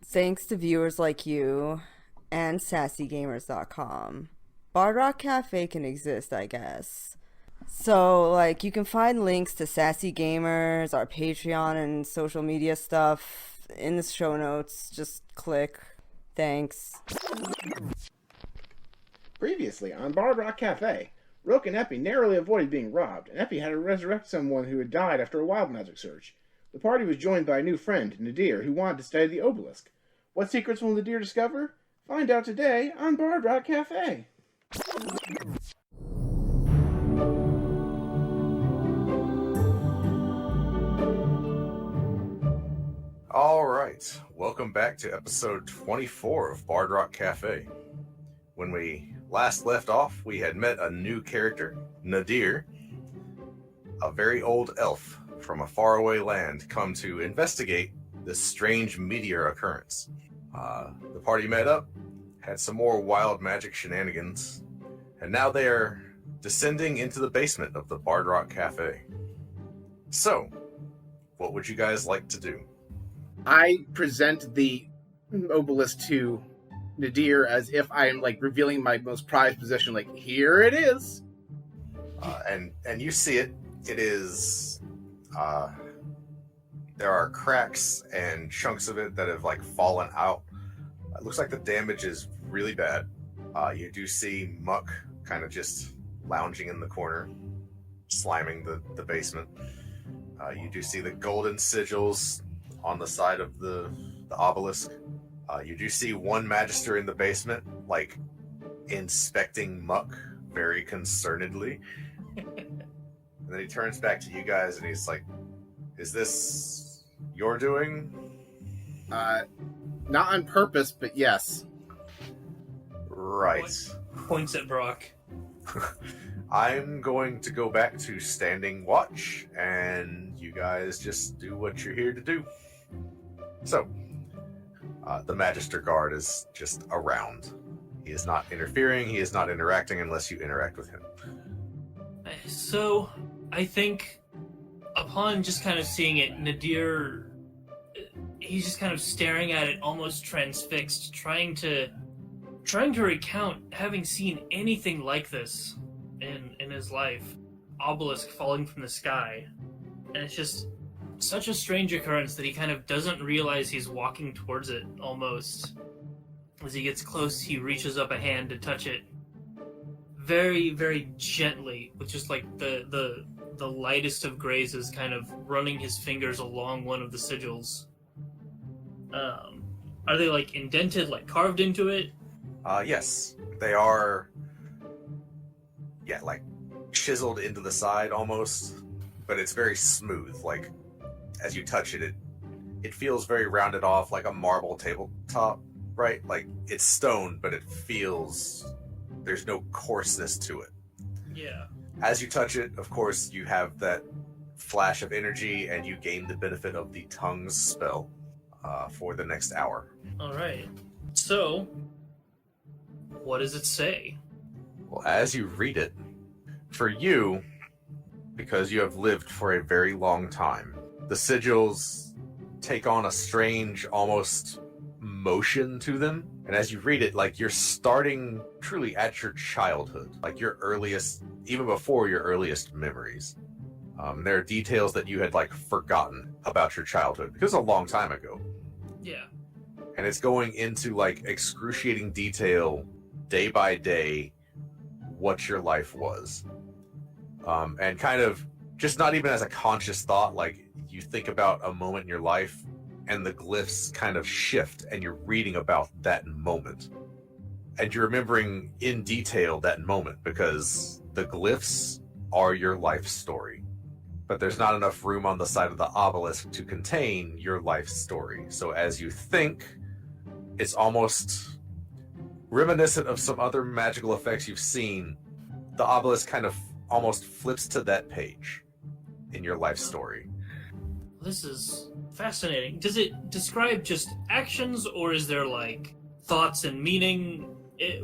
Thanks to viewers like you and sassygamers.com. Bard Rock Cafe can exist, I guess. So, you can find links to Sassy Gamers, our Patreon, and social media stuff in the show notes. Just click. Thanks. Previously on Bard Rock Cafe, Rook and Epi narrowly avoided being robbed, and Epi had to resurrect someone who had died after a wild magic search. The party was joined by a new friend, Nadir, who wanted to study the obelisk. What secrets will Nadir discover? Find out today on Bard Rock Cafe. Alright, welcome back to episode 24 of Bard Rock Cafe. When we last left off, we had met a new character, Nadir, a very old elf from a faraway land come to investigate this strange meteor occurrence. The party met up, had some more wild magic shenanigans, and now they are descending into the basement of the Bard Rock Cafe. So, what would you guys like to do? I present the obelisk to Nadir as if I am revealing my most prized possession. Here it is. And you see it. It is. There are cracks and chunks of it that have fallen out. It looks like the damage is really bad. You do see muck kind of just lounging in the corner, sliming the basement. You do see the golden sigils on the side of the obelisk. You do see one magister in the basement, inspecting muck very concernedly. And then he turns back to you guys and he's like, is this your doing? Not on purpose, but yes. Right. Points at Brock. I'm going to go back to standing watch, and you guys just do what you're here to do. So, the Magister Guard is just around. He is not interfering, he is not interacting unless you interact with him. So, I think, upon just kind of seeing it, Nadir, he's just kind of staring at it, almost transfixed, trying to recount having seen anything like this in his life. Obelisk falling from the sky. And it's just such a strange occurrence that he kind of doesn't realize he's walking towards it, almost. As he gets close, he reaches up a hand to touch it very, very gently, with just the lightest of grazes kind of running his fingers along one of the sigils. Are they indented, carved into it? Yes. They are, chiseled into the side almost, but it's very smooth. As you touch it, it feels very rounded off, like a marble tabletop, right? It's stone, but it feels, there's no coarseness to it. Yeah. As you touch it, of course, you have that flash of energy, and you gain the benefit of the tongues spell for the next hour. Alright. So, what does it say? Well, as you read it, for you, because you have lived for a very long time, the sigils take on a strange, almost motion to them. And as you read it, you're starting truly at your childhood, your earliest, even before your earliest memories. There are details that you had forgotten about your childhood because a long time ago. Yeah. And it's going into excruciating detail, day by day, what your life was. And kind of just not even as a conscious thought, you think about a moment in your life and the glyphs kind of shift and you're reading about that moment. And you're remembering in detail that moment because the glyphs are your life story. But there's not enough room on the side of the obelisk to contain your life story. So as you think, it's almost reminiscent of some other magical effects you've seen. The obelisk kind of almost flips to that page in your life story. This is fascinating. Does it describe just actions, or is there thoughts and meaning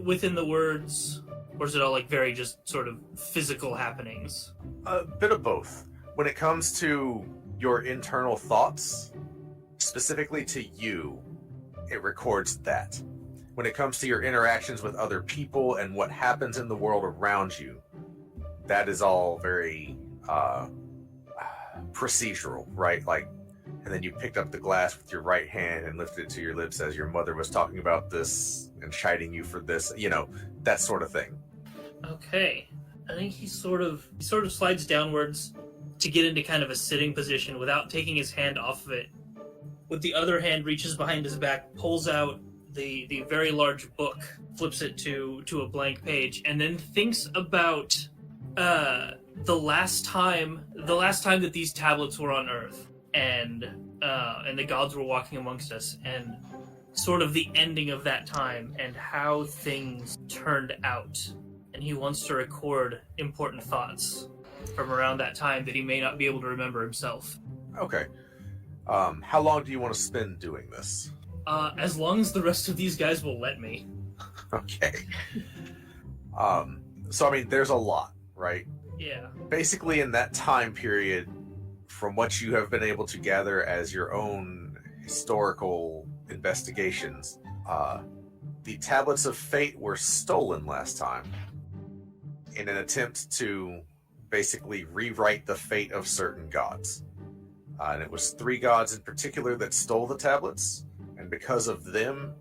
within the words? Or is it all very just sort of physical happenings? A bit of both. When it comes to your internal thoughts, specifically to you, it records that. When it comes to your interactions with other people and what happens in the world around you, that is all very procedural, right? Like, and then you picked up the glass with your right hand and lifted it to your lips as your mother was talking about this and chiding you for this, that sort of thing. Okay. I think he sort of slides downwards to get into kind of a sitting position without taking his hand off of it. With the other hand, reaches behind his back, pulls out the very large book, flips it to a blank page, and then thinks about the last time that these tablets were on Earth, and the gods were walking amongst us, and sort of the ending of that time and how things turned out. And he wants to record important thoughts from around that time that he may not be able to remember himself. Okay. How long do you want to spend doing this? As long as the rest of these guys will let me. Okay. So, I mean, there's a lot, right? Yeah. Basically, in that time period, from what you have been able to gather as your own historical investigations, the Tablets of Fate were stolen last time in an attempt to basically rewrite the fate of certain gods. And it was 3 gods in particular that stole the tablets, and because of them,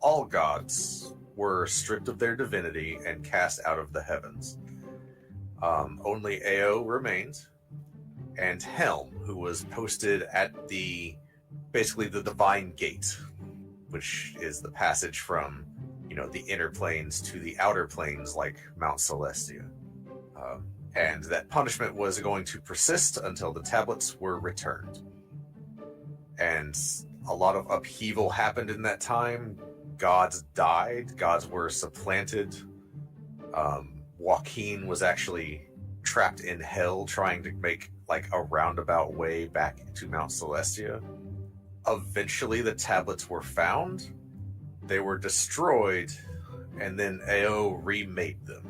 all gods were stripped of their divinity and cast out of the heavens. Only Ao remained, and Helm, who was posted at basically the Divine Gate, which is the passage from, the inner planes to the outer planes, like Mount Celestia. And that punishment was going to persist until the tablets were returned. And a lot of upheaval happened in that time. Gods died. Gods were supplanted. Joaquin was actually trapped in hell trying to make like a roundabout way back to Mount Celestia. Eventually the tablets were found. They were destroyed, and then Ao remade them.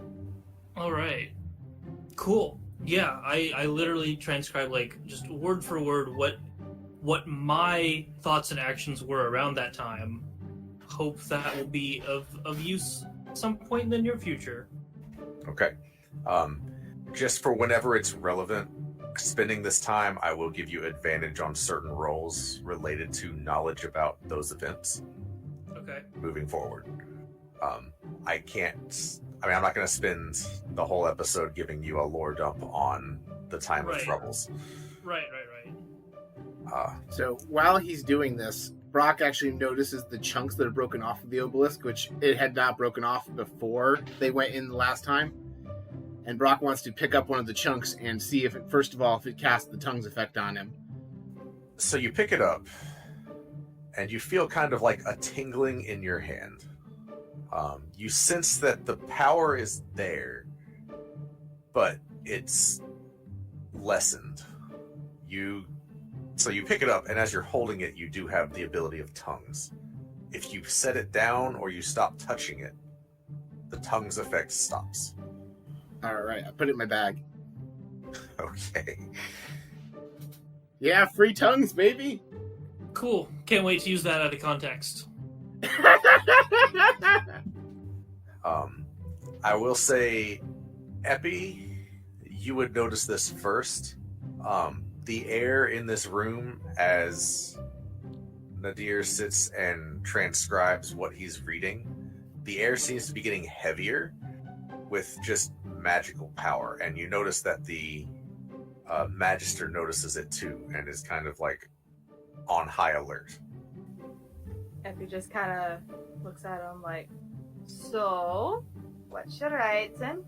All right. Cool. Yeah, I literally transcribed like just word for word what my thoughts and actions were around that time. Hope that will be of use at some point in the near future. Okay. Just for whenever it's relevant, spending this time, I will give you advantage on certain rolls related to knowledge about those events. Okay. Moving forward. I'm not going to spend the whole episode giving you a lore dump on the time of troubles. Right. So while he's doing this, Brock actually notices the chunks that are broken off of the obelisk, which it had not broken off before they went in the last time. And Brock wants to pick up one of the chunks and see if it casts the tongue's effect on him. So you pick it up, and you feel kind of like a tingling in your hand. You sense that the power is there, but it's lessened. So you pick it up, and as you're holding it, you do have the ability of tongues. If you set it down or you stop touching it, the tongues effect stops. All right, I put it in my bag. Okay. Yeah, free tongues, baby. Cool. Can't wait to use that out of context. I will say, Epi, you would notice this first. The air in this room, as Nadir sits and transcribes what he's reading, the air seems to be getting heavier with just magical power. And you notice that the Magister notices it too and is kind of like on high alert. Epi just kind of looks at him like, so, what should I write in?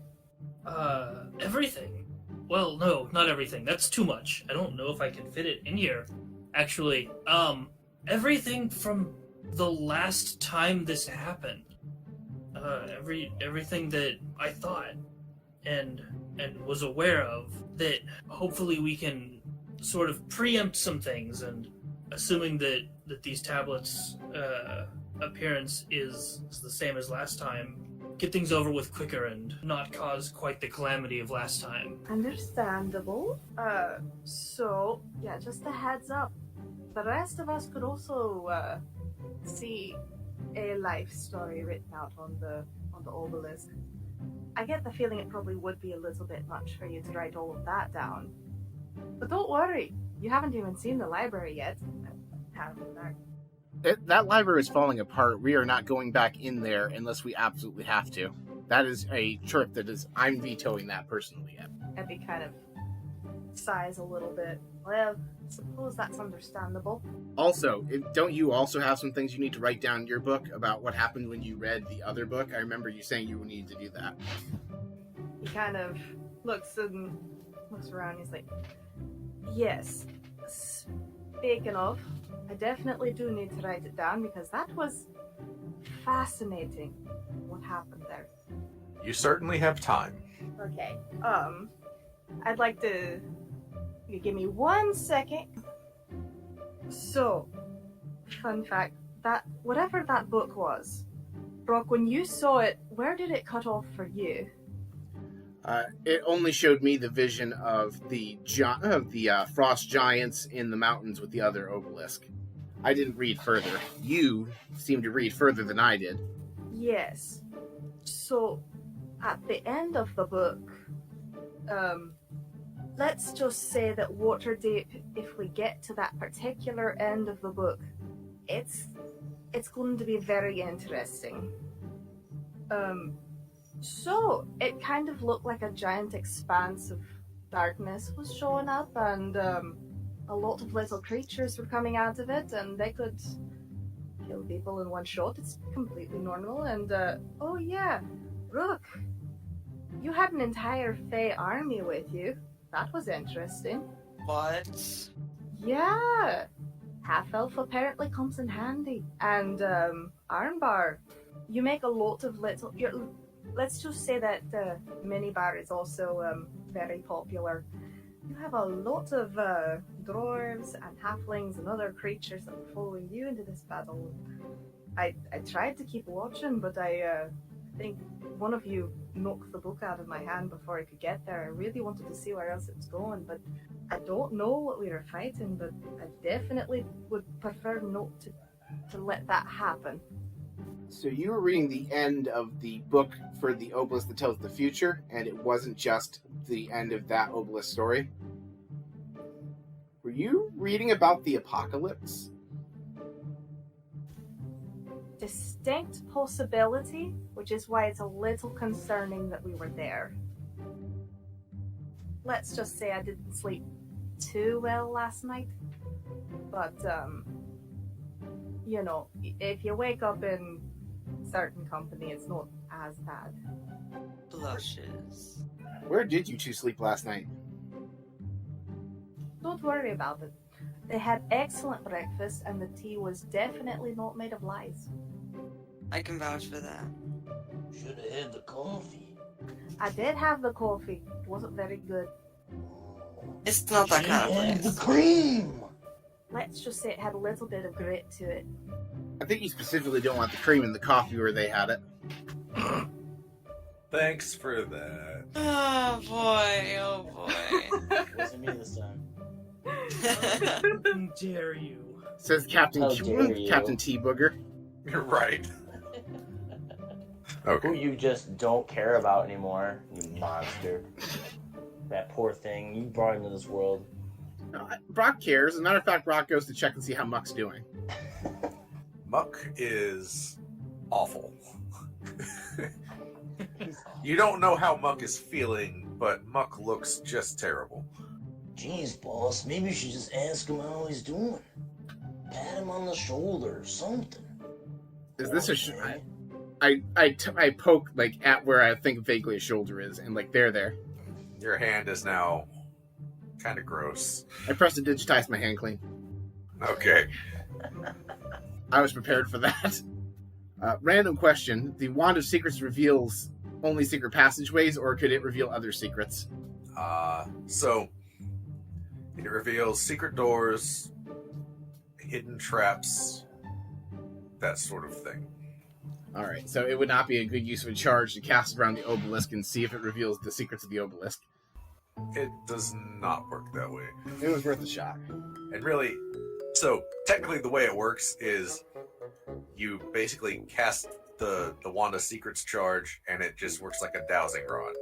Everything. Well, no, not everything. That's too much. I don't know if I can fit it in here. Actually, everything from the last time this happened. Everything that I thought and was aware of, that hopefully we can sort of preempt some things, and assuming that these tablets appearance is the same as last time, get things over with quicker and not cause quite the calamity of last time. Understandable. So, yeah, just a heads up. The rest of us could also see a life story written out on the obelisk. I get the feeling it probably would be a little bit much for you to write all of that down. But don't worry, you haven't even seen the library yet. That library is falling apart. We are not going back in there unless we absolutely have to. That is a trip I'm vetoing that personally. Epi kind of sighs a little bit. Well, suppose that's understandable. Also, don't you also have some things you need to write down in your book about what happened when you read the other book? I remember you saying you needed to do that. He kind of looks around. He's like, yes. Speaking of, I definitely do need to write it down because that was fascinating what happened there. You certainly have time. Okay. I'd like to... You give me 1 second. So, fun fact, that whatever that book was, Brock, when you saw it, where did it cut off for you? It only showed me the vision of the frost giants in the mountains with the other obelisk. I didn't read further. You seemed to read further than I did. Yes. So, at the end of the book, let's just say that Waterdeep, if we get to that particular end of the book, it's going to be very interesting. So, it kind of looked like a giant expanse of darkness was showing up, and a lot of little creatures were coming out of it, and they could kill people in one shot. It's completely normal, and oh yeah, Rook, you had an entire Fey army with you. That was interesting. What? Yeah, half-elf apparently comes in handy, and Arnbar, you make a lot of little... Let's just say that Minibar is also very popular. You have a lot of dwarves and halflings and other creatures that are following you into this battle. I tried to keep watching, but I think one of you knocked the book out of my hand before I could get there. I really wanted to see where else it was going, but I don't know what we were fighting, but I definitely would prefer not to let that happen. So you were reading the end of the book for the obelisk that tells the future, and it wasn't just the end of that obelisk story? Were you reading about the apocalypse? Distinct possibility, which is why it's a little concerning that we were there. Let's just say I didn't sleep too well last night, but you know, if you wake up in certain company, it's not as bad. Blushes. Where did you two sleep last night? Don't worry about it. They had excellent breakfast, and the tea was definitely not made of lies. I can vouch for that. Should have had the coffee. I did have the coffee. It wasn't very good. It's not that kind of And the place. cream. Let's just say it had a little bit of grit to it. I think you specifically don't want the cream in the coffee where they had it. Thanks for that. Oh boy, oh boy. Wasn't me this time. How dare you? Says Captain How dare you. Captain T Booger. You're right. Who Okay. you just don't care about anymore, you monster. That poor thing you brought into this world. No, Brock cares. As a matter of fact, Brock goes to check and see how Muck's doing. Muck is awful. You don't know how Muck is feeling, but Muck looks just terrible. Jeez, boss, maybe you should just ask him how he's doing. Pat him on the shoulder or something. Is this a... Okay. I poke, like, at where I think vaguely a shoulder is, and, like, there. Your hand is now kind of gross. I press to digitize my hand clean. Okay. I was prepared for that. Random question. The Wand of Secrets reveals only secret passageways, or could it reveal other secrets? So it reveals secret doors, hidden traps, that sort of thing. Alright, so it would not be a good use of a charge to cast around the obelisk and see if it reveals the secrets of the obelisk. It does not work that way. It was worth a shot. And really, so technically the way it works is you basically cast the Wand of Secrets charge, and it just works like a dowsing rod,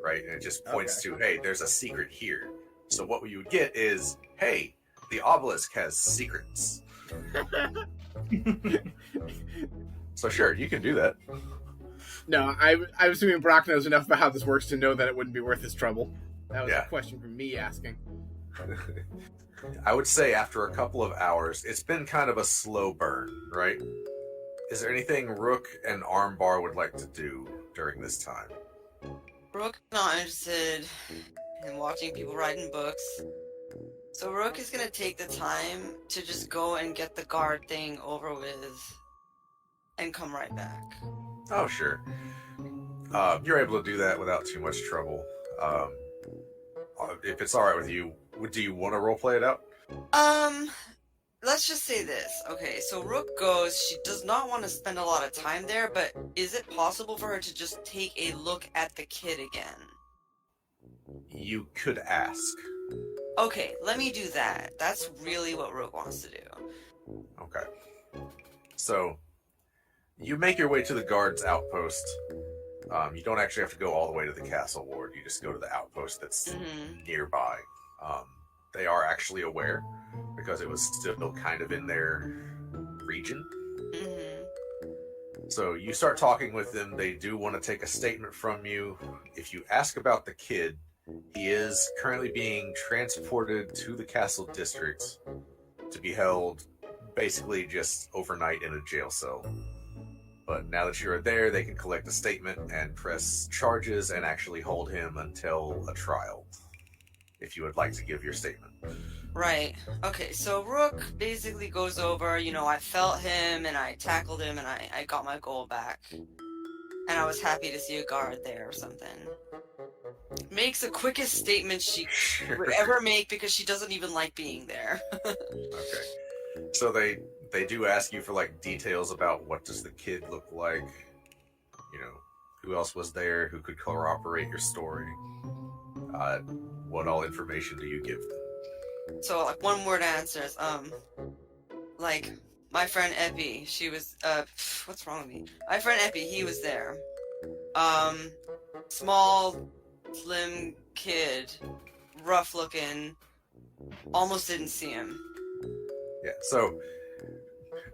right? And it just points to, hey, there's a secret here. So what you would get is, hey, the obelisk has secrets. So sure, you can do that. No, I'm assuming Brock knows enough about how this works to know that it wouldn't be worth his trouble. That was Yeah. a question from me asking. I would say after a couple of hours, it's been kind of a slow burn, right? Is there anything Rook and Armbar would like to do during this time? Rook not interested in watching people writing books. So Rook is gonna take the time to just go and get the guard thing over with and come right back. Oh, sure. You're able to do that without too much trouble. If it's alright with you, do you want to roleplay it out? Let's just say this. Okay, so Rook goes, she does not want to spend a lot of time there, but is it possible for her to just take a look at the kid again? You could ask. Okay, let me do that. That's really what Rook wants to do. Okay. So, you make your way to the guard's outpost. You don't actually have to go all the way to the castle ward. You just go to the outpost that's nearby. They are actually aware because it was still kind of in their region. So you start talking with them. They do want to take a statement from you. If you ask about the kid, he is currently being transported to the castle district to be held basically just overnight in a jail cell. But now that you are there, they can collect a statement and press charges and actually hold him until a trial, if you would like to give your statement. Right. Okay, so Rook basically goes over, I felt him and I tackled him and I got my goal back. And I was happy to see a guard there or something. Makes the quickest statement she would ever make because she doesn't even like being there. Okay. So they do ask you for like details about what does the kid look like, who else was there, who could corroborate your story. What all information do you give them? So like one word answers, like my friend Epi, she was what's wrong with me? My friend Epi, he was there. Small, slim kid, rough looking, almost didn't see him. Yeah, so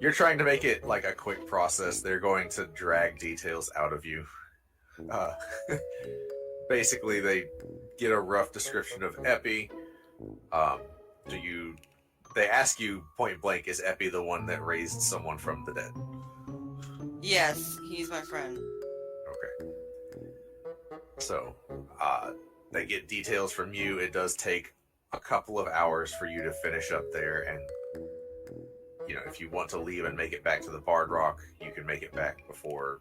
you're trying to make it like a quick process. They're going to drag details out of you. Basically, they get a rough description of Epi. They ask you point blank, is Epi the one that raised someone from the dead? Yes, he's my friend. Okay. So, they get details from you. It does take a couple of hours for you to finish up there, and if you want to leave and make it back to the Bard Rock, you can make it back before.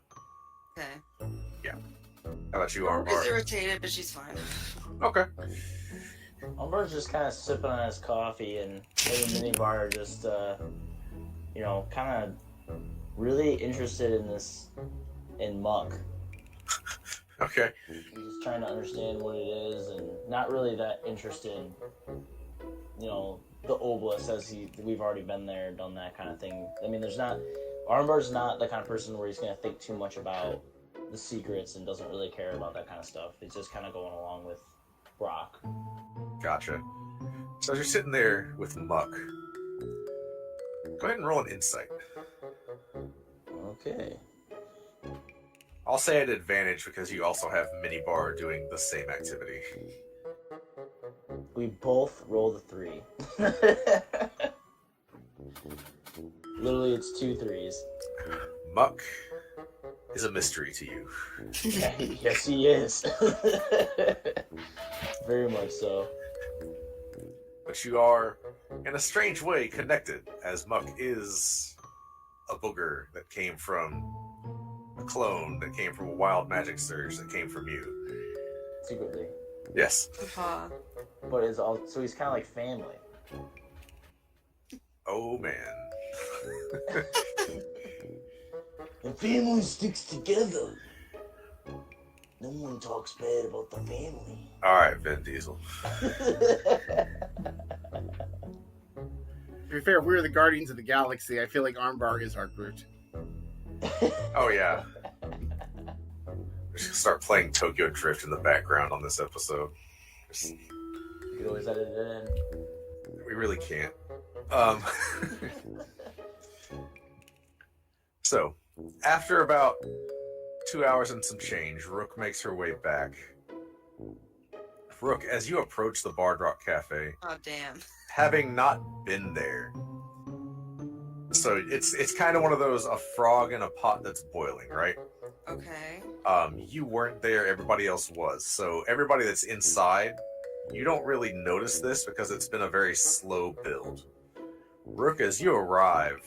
Okay. Yeah. How about you, Rook is Armbar? irritated, but she's fine. Okay. Umber's just kind of sipping on his coffee, and in the minibar, just kind of really interested in Muck. Okay. He's just trying to understand what it is, and not really that interested. The obelisk, as we've already been there, done that kind of thing. I mean, Armbar's not the kind of person where he's going to think too much about the secrets and doesn't really care about that kind of stuff. He's just kind of going along with Brock. Gotcha. So as you're sitting there with Muck, go ahead and roll an insight. Okay. I'll say at advantage because you also have Minibar doing the same activity. We both rolled a 3. Literally, it's 2 3s. Muck is a mystery to you. Yes, he is. Very much so. But you are, in a strange way, connected, as Muck is a booger that came from a clone, that came from a wild magic surge, that came from you. Secretly. Yes. But it's all so he's kind of like family. Oh, man. The family sticks together. No one talks bad about the family. Alright, Vin Diesel. be fair, if we were the Guardians of the Galaxy, I feel like Armbar is our Groot. Oh yeah. We should start playing Tokyo Drift in the background on this episode. You could always edit it in. We really can't. So, after about 2 hours and some change, Rook makes her way back. Rook, as you approach the Bard Rock Cafe, Oh damn. having not been there, so it's kind of one of those, a frog in a pot that's boiling, right? Okay. You weren't there, everybody else was. So everybody that's inside, you don't really notice this because it's been a very slow build. Rook, as you arrive,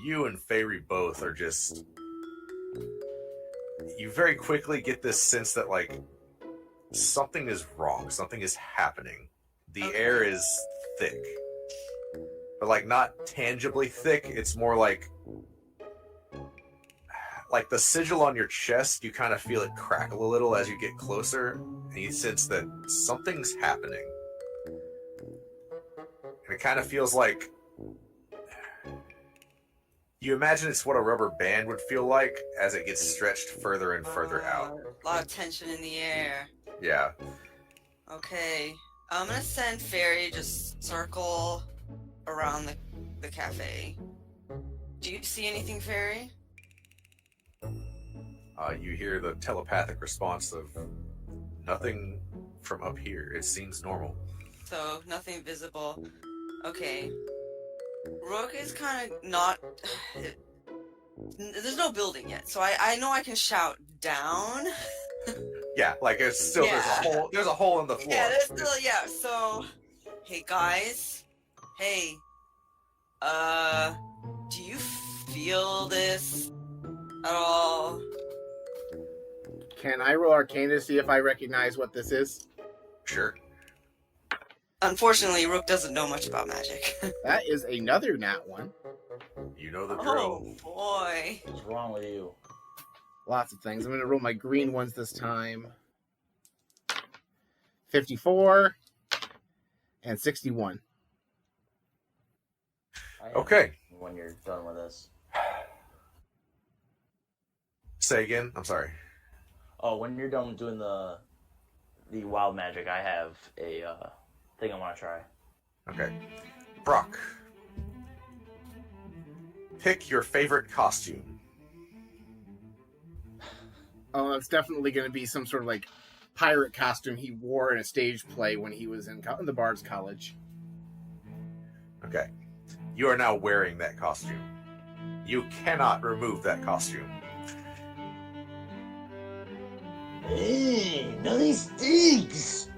you and Fairy both are just... You very quickly get this sense that, like, something is wrong. Something is happening. The air is thick. But, like, not tangibly thick. It's more like the sigil on your chest, you kind of feel it crackle a little as you get closer, and you sense that something's happening. And it kind of feels like... You imagine it's what a rubber band would feel like as it gets stretched further and further out. A lot of tension in the air. Yeah. Okay. I'm gonna send Fairy just circle around the cafe. Do you see anything, Fairy? You hear the telepathic response of nothing from up here. It seems normal. So, nothing visible. Okay. Rook is kind of not... There's no building yet, so I know I can shout down. Yeah, like it's still there's a hole in the floor. Yeah, there's still, yeah, so... Hey, guys. Hey. Do you feel this at all? Can I roll Arcana to see if I recognize what this is? Sure. Unfortunately, Rook doesn't know much about magic. That is another nat one. You know the drill. Oh, boy. What's wrong with you? Lots of things. I'm going to roll my green ones this time. 54 and 61. Okay. When you're done with this. Say again. I'm sorry. Oh, when you're done doing the wild magic, I have a thing I want to try. Okay. Brock. Pick your favorite costume. Oh, it's definitely going to be some sort of like pirate costume he wore in a stage play when he was in the Bard's College. Okay. You are now wearing that costume. You cannot remove that costume. Hey, nice digs!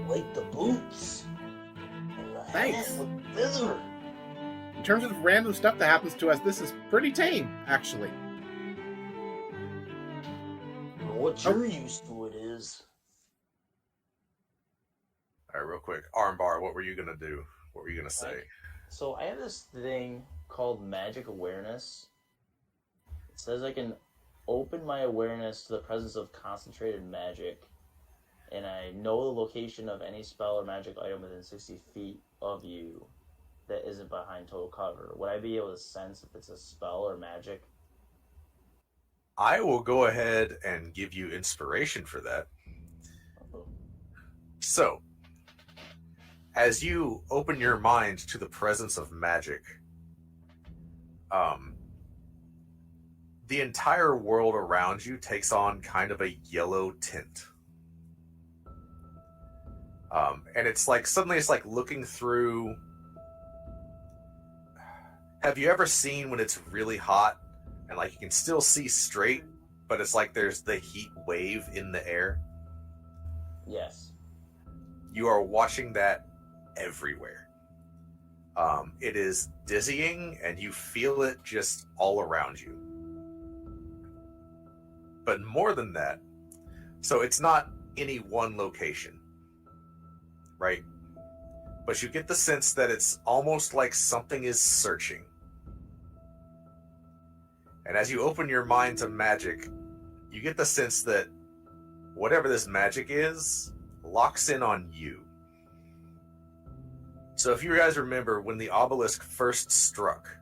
Like the boots. And the Thanks. hat with feather. In terms of random stuff that happens to us, this is pretty tame, actually. What you're used to it is. All right, real quick. Armbar, what were you going to do? What were you going to say? So I have this thing called magic awareness. It says I can open my awareness to the presence of concentrated magic, and I know the location of any spell or magic item within 60 feet of you that isn't behind total cover. Would I be able to sense if it's a spell or magic? I will go ahead and give you inspiration for that. So, as you open your mind to the presence of magic, the entire world around you takes on kind of a yellow tint. And it's like, suddenly it's like looking through... Have you ever seen when it's really hot and like you can still see straight, but it's like there's the heat wave in the air? Yes. You are watching that everywhere. It is dizzying and you feel it just all around you. But more than that, so it's not any one location, right? But you get the sense that it's almost like something is searching. And as you open your mind to magic, you get the sense that whatever this magic is locks in on you. So if you guys remember, when the obelisk first struck,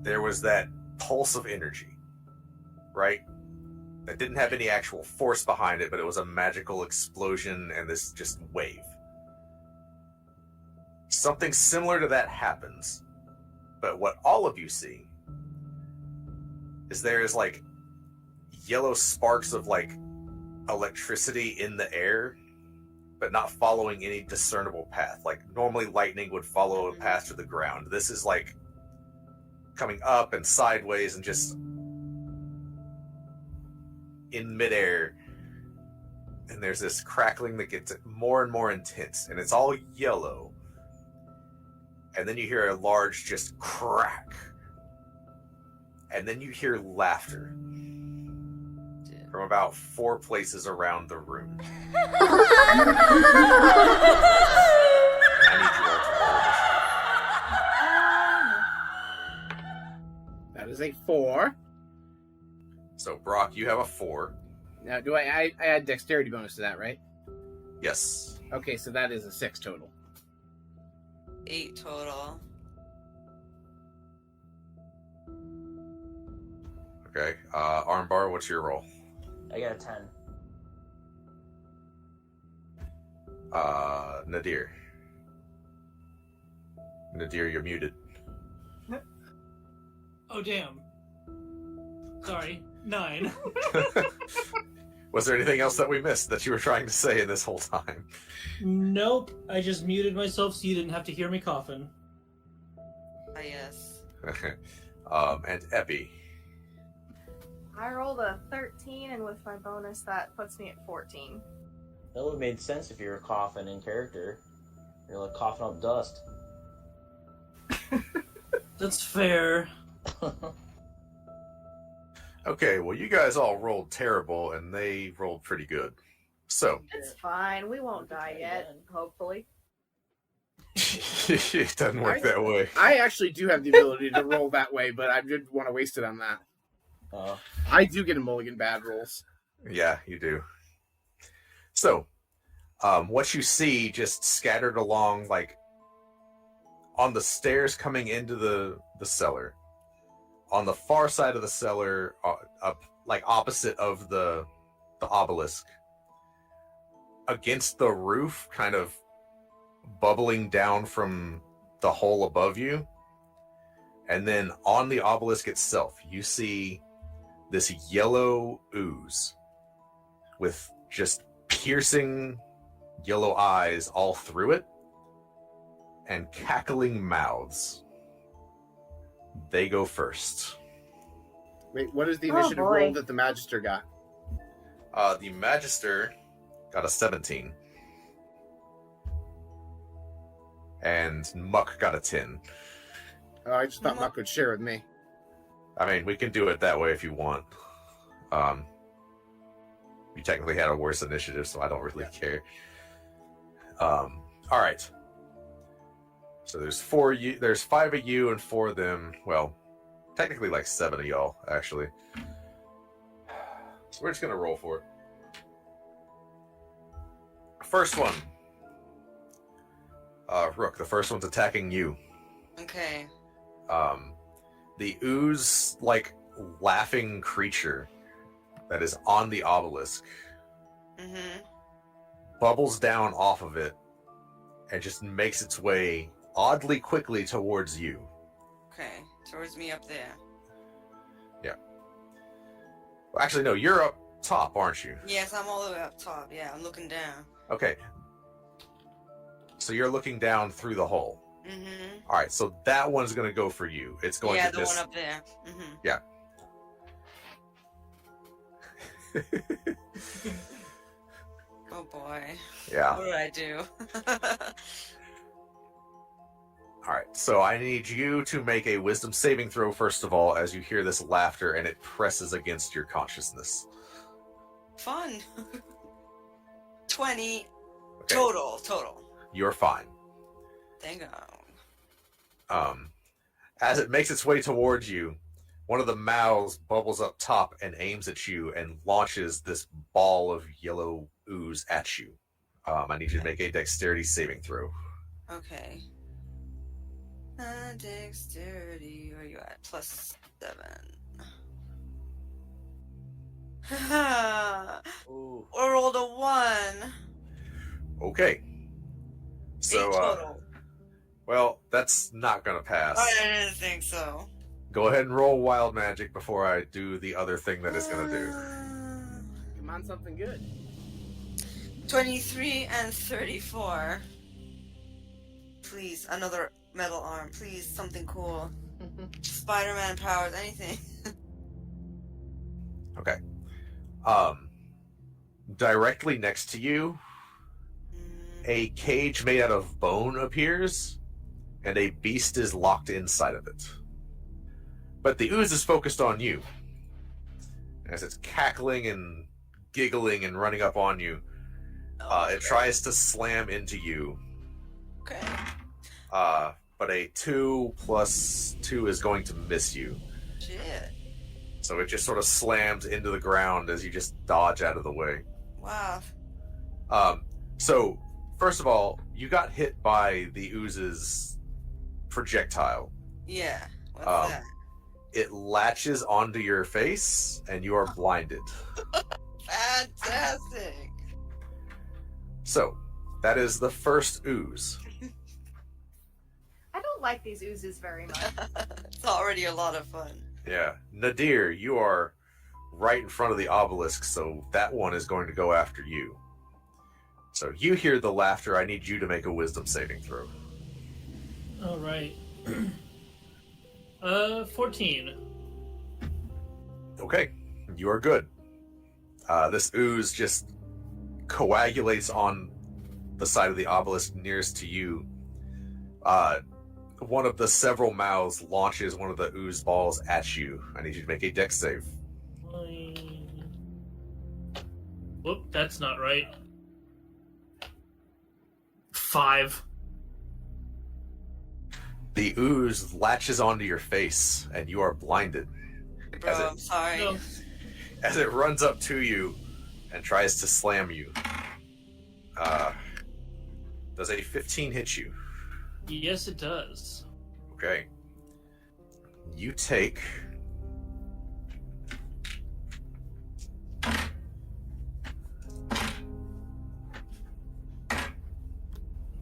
there was that pulse of energy, right? That didn't have any actual force behind it, but it was a magical explosion and this just wave. Something similar to that happens, but what all of you see is there is like yellow sparks of like electricity in the air, but not following any discernible path. Like normally lightning would follow a path to the ground. This is like coming up and sideways and just in midair. And there's this crackling that gets more and more intense, and it's all yellow. And then you hear a large just crack. And then you hear laughter from about 4 places around the room. I need you all to roll initiative. That is a 4. So, Brock, you have a 4. Now, do I add dexterity bonus to that, right? Yes. Okay, so that is a 6 total. 8 total. Okay. Armbar, what's your roll? I got a 10. Nadir. Nadir, you're muted. Oh, damn. Sorry. 9. Was there anything else that we missed that you were trying to say in this whole time? Nope. I just muted myself so you didn't have to hear me coughing. Yes. And Epi. I rolled a 13, and with my bonus, that puts me at 14. That would have made sense if you were coughing in character. You're like coughing up dust. That's fair. Okay, well, you guys all rolled terrible, and they rolled pretty good. So. It's fine. We won't die yet, hopefully. It doesn't work that way. I actually do have the ability to roll that way, but I didn't want to waste it on that. I do get a mulligan bad rolls. Yeah, you do. So, what you see just scattered along, like, on the stairs coming into the cellar, on the far side of the cellar, like opposite of the obelisk, against the roof, kind of bubbling down from the hole above you, and then on the obelisk itself, you see this yellow ooze with just piercing yellow eyes all through it and cackling mouths. They go first. Wait, what is the Oh, initiative boy. roll that the Magister got? The Magister got a 17. And Muck got a 10. Oh, I just thought Muck would share with me. I mean, we can do it that way if you want. You technically had a worse initiative, so I don't really care. All right. So there's 5 of you and 4 of them. Well, technically like 7 of y'all, actually. So we're just gonna roll for it. First one. Rook, the first one's attacking you. Okay. The ooze, like, laughing creature that is on the obelisk Mm-hmm. bubbles down off of it and just makes its way oddly quickly towards you. Okay. Towards me up there. Well, actually, no, you're up top, aren't you? Yes, I'm all the way up top. Yeah, I'm looking down. Okay. So you're looking down through the hole. Mm-hmm. All right, so that one's going to go for you. It's going Yeah, to the just... one up there. Mm-hmm. Oh boy. Yeah. What did I do? All right, so I need you to make a wisdom saving throw, first of all, as you hear this laughter and it presses against your consciousness. Fun. 20 Okay. total. You're fine. Thank God. As it makes its way towards you, one of the mouths bubbles up top and aims at you and launches this ball of yellow ooze at you. I need you to make a dexterity saving throw. Okay. Dexterity, where you at? +7. Ooh. I rolled a 1. Okay. 8 So, total. well, that's not gonna pass. I didn't think so. Go ahead and roll wild magic before I do the other thing that it's gonna do. Come on, something good. 23 and 34. Please, another metal arm. Please, something cool. Spider-Man powers, anything. Okay. Directly next to you, a cage made out of bone appears, and a beast is locked inside of it. But the ooze is focused on you. As it's cackling and giggling and running up on you, it tries to slam into you. Okay. But a 2 + 2 is going to miss you. Shit. So it just sort of slams into the ground as you just dodge out of the way. Wow. So, first of all, you got hit by the ooze's projectile. Yeah. What's that? It latches onto your face, and you are blinded. Fantastic. So, that is the first ooze. I don't like these oozes very much. It's already a lot of fun. Yeah. Nadir, you are right in front of the obelisk, so that one is going to go after you. So you hear the laughter. I need you to make a wisdom saving throw. All right. 14. Okay, you are good. This ooze just coagulates on the side of the obelisk nearest to you. One of the several mouths launches one of the ooze balls at you. I need you to make a dex save. Whoop, that's not right. 5. The ooze latches onto your face, and you are blinded. Bro, I'm sorry. No. As it runs up to you and tries to slam you. Does a 15 hit you? Yes, it does. Okay. You take...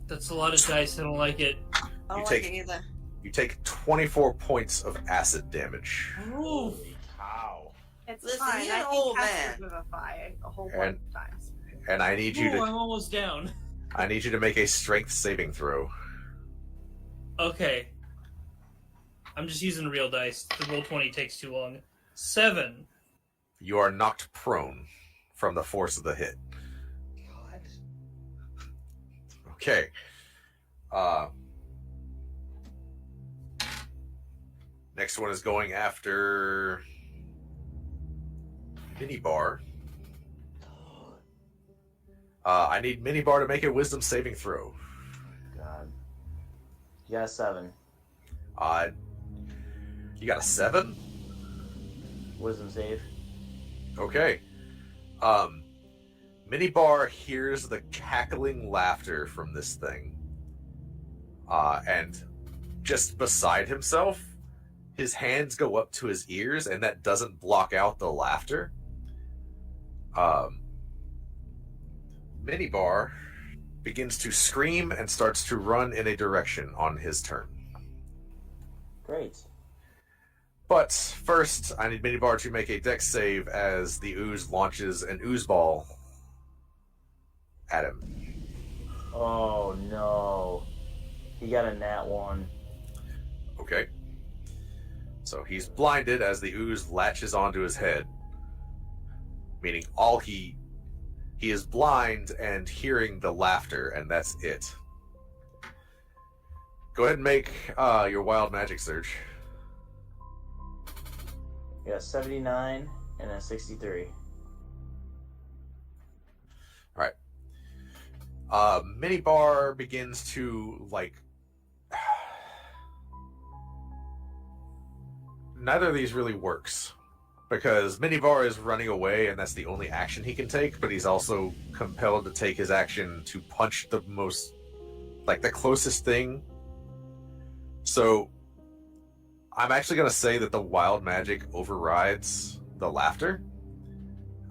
That's a lot of dice. I don't like it. I don't You like take- it either. You take 24 points of acid damage. Ooh. How? It's Listen, fine. he's I an think old Casper's man. Vivify a whole And- bunch of times. And I need you Ooh, to... I'm almost down. I need you to make a strength saving throw. Okay. I'm just using real dice. The roll 20 takes too long. 7. You are knocked prone from the force of the hit. God. Okay. Next one is going after Minibar. I need Minibar to make a wisdom saving throw. God. You got a 7. You got a 7? Wisdom save. Okay. Minibar hears the cackling laughter from this thing. And just beside himself, his hands go up to his ears, and that doesn't block out the laughter. Minibar begins to scream and starts to run in a direction on his turn. Great. But first, I need Minibar to make a dex save as the ooze launches an ooze ball at him. Oh no. He got a nat 1. Okay. So he's blinded as the ooze latches onto his head, meaning he is blind and hearing the laughter, and that's it. Go ahead and make your wild magic search. You got 79 and a 63. Minibar begins to, neither of these really works, because Minibar is running away and that's the only action he can take, but he's also compelled to take his action to punch the closest thing So I'm actually going to say that the wild magic overrides the laughter.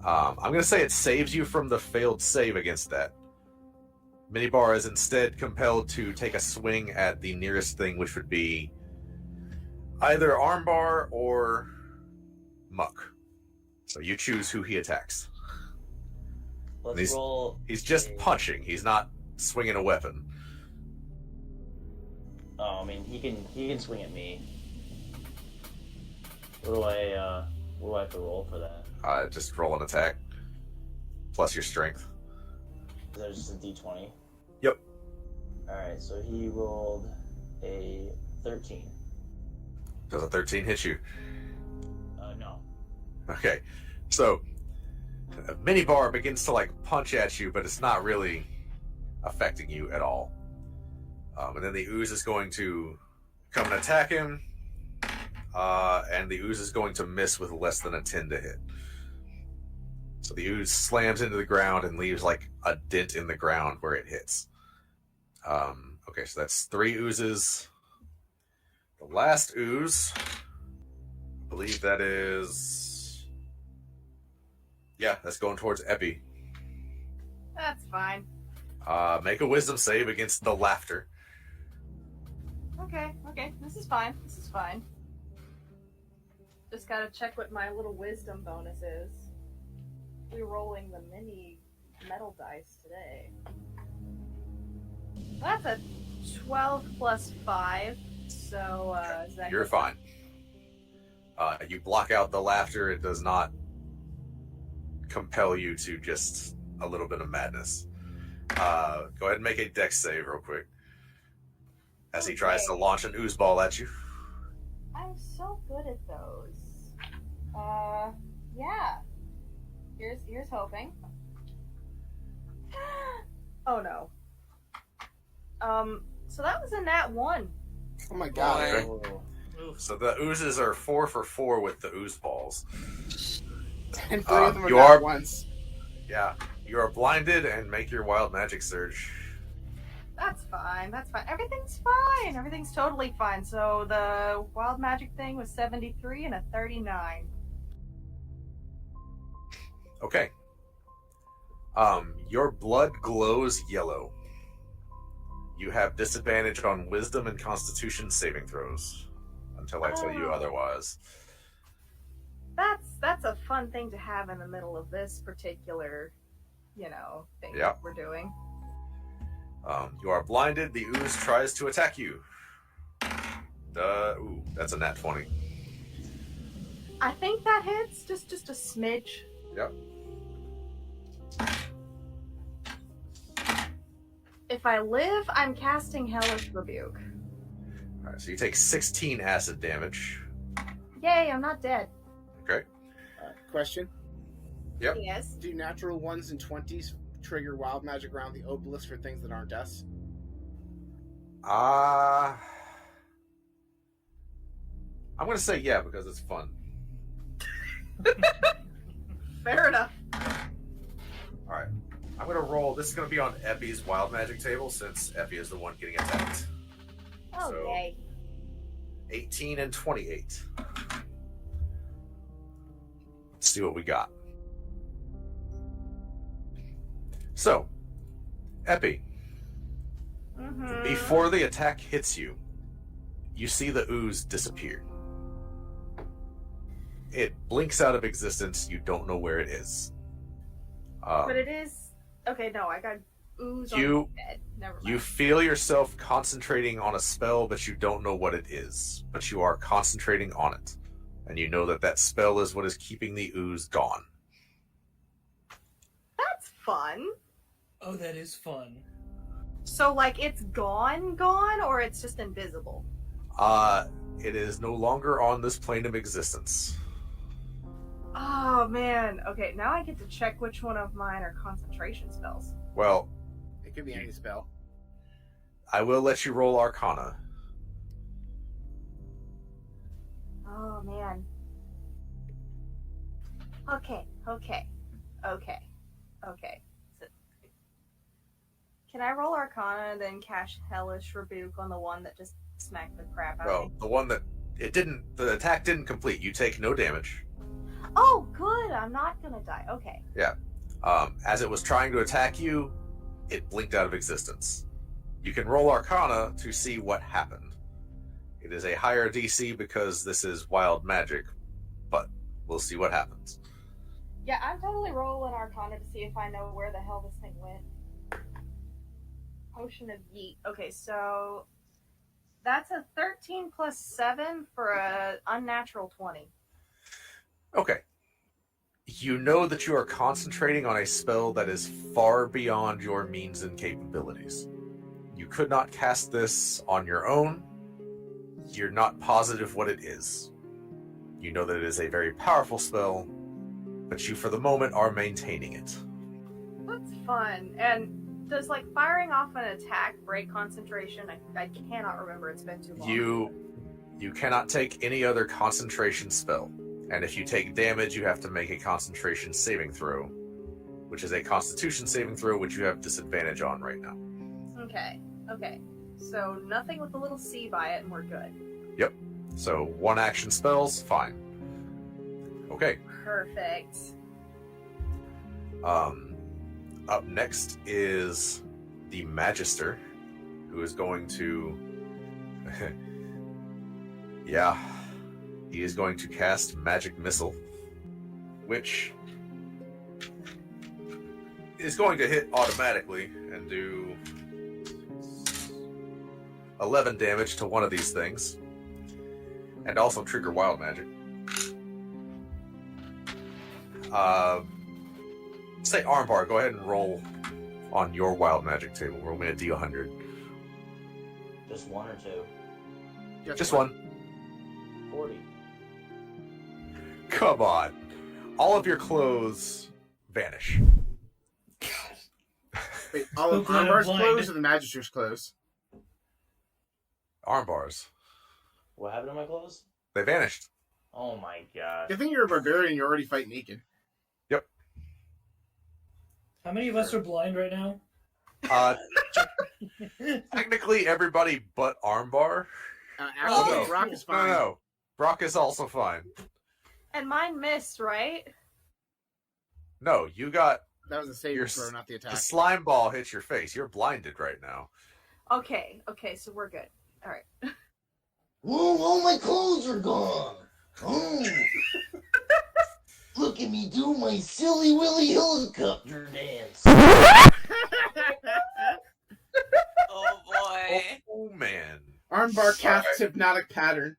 I'm going to say it saves you from the failed save against that. Minibar is instead compelled to take a swing at the nearest thing, which would be either Armbar or Muck. So you choose who he attacks. Let's roll. He's just punching. He's not swinging a weapon. Oh, I mean, he can swing at me. What do I have to roll for that? Just roll an attack. Plus your strength. Is that just a d20? Yep. Alright, so he rolled a 13. Does a 13 hit you? No. Okay. So, Minibar begins to like punch at you, but it's not really affecting you at all. And then the ooze is going to come and attack him. And the ooze is going to miss with less than a 10 to hit. So the ooze slams into the ground and leaves like a dent in the ground where it hits. Okay, so that's 3 oozes. The last ooze, I believe that is... Yeah, that's going towards Epi. That's fine. Make a wisdom save against the laughter. Okay, this is fine. Just gotta check what my little wisdom bonus is. We're rolling the mini metal dice today. That's a 12 plus 5, so is that You're good? fine. You block out the laughter. It does not compel you to just a little bit of madness. Go ahead and make a dex save real quick. As he tries to launch an ooze ball at you. I'm so good at those. Yeah. Here's hoping. Oh no. So that was a nat 1. Oh my god. Okay. So the oozes are 4 for 4 with the ooze balls. And 3 of them are you not are- once. Yeah. You are blinded and make your wild magic surge. That's fine. Everything's fine. Everything's totally fine. So the wild magic thing was 73 and a 39. Okay. Your blood glows yellow. You have disadvantage on wisdom and constitution saving throws until I tell you Oh. otherwise. That's a fun thing to have in the middle of this particular, thing Yeah. we're doing. You are blinded. The ooze tries to attack you. Ooh, that's a nat 20. I think that hits just a smidge. Yep. If I live, I'm casting Hellish Rebuke. Alright, so you take 16 acid damage. Yay, I'm not dead. Okay. Question. Yep. Yes. Do natural 1s and 20s trigger wild magic around the obelisk for things that aren't us? I'm going to say yeah because it's fun. Fair enough. Alright. I'm going to roll. This is going to be on Epi's wild magic table since Epi is the one getting attacked. Oh, So- yay. 18 and 28. Let's see what we got. So, Epi, Mm-hmm. before the attack hits you, you see the ooze disappear. It blinks out of existence. You don't know where it is. But it is... Okay, no, I got ooze on You- the bed. Never mind. You feel yourself concentrating on a spell, but you don't know what it is. But you are concentrating on it. And you know that that spell is what is keeping the ooze gone. That's fun. Oh, that is fun. So, like, it's gone, or it's just invisible? It is no longer on this plane of existence. Oh, man. Okay, now I get to check which one of mine are concentration spells. Well, It could be any spell. I will let you roll Arcana. Oh, man. Okay. So, can I roll Arcana and then cast Hellish Rebuke on the one that just smack the crap out of Well, me. the one that the attack didn't complete. You take no damage. Oh, good. I'm not gonna die. Okay. Yeah. As it was trying to attack you, it blinked out of existence. You can roll Arcana to see what happened. It is a higher DC because this is wild magic, but we'll see what happens. Yeah, I'm totally rolling Arcana to see if I know where the hell this thing went. Potion of Yeet. Okay, so that's a 13 plus 7 for a unnatural 20. Okay. You know that you are concentrating on a spell that is far beyond your means and capabilities. You could not cast this on your own. You're not positive what it is. You know that it is a very powerful spell, but you for the moment are maintaining it. That's fun. And does like firing off an attack break concentration? I cannot remember. It's been too long. You cannot take any other concentration spell. And if you take damage, you have to make a concentration saving throw, which is a constitution saving throw, which you have disadvantage on right now. Okay. So nothing with a little C by it, and we're good. Yep. So 1 action spells, fine. Okay. Perfect. Up next is the Magister, who is going to... yeah. He is going to cast Magic Missile, which is going to hit automatically and do 11 damage to one of these things, and also trigger wild magic. Say Armbar, go ahead and roll on your wild magic table. Roll me a D100. Just 1 or 2? Just one. 40. Come on. All of your clothes vanish. Wait, all of glad I'm Armbar's blind. clothes or the Magister's clothes? Armbars. What happened to my clothes? They vanished. Oh my god. Good thing you're a barbarian, you already fight naked. Yep. How many of us are blind right now? Technically everybody but Armbar. Actually, no. Brock is fine. No. Brock is also fine. And mine missed, right? No, you got... That was a saving Your throw, not the The attack. slime ball hits your face. You're blinded right now. Okay, so we're good. All right. Whoa, all my clothes are gone. Oh. Look at me do my silly willy helicopter dance. Oh boy. Oh, man. Armbar casts hypnotic pattern.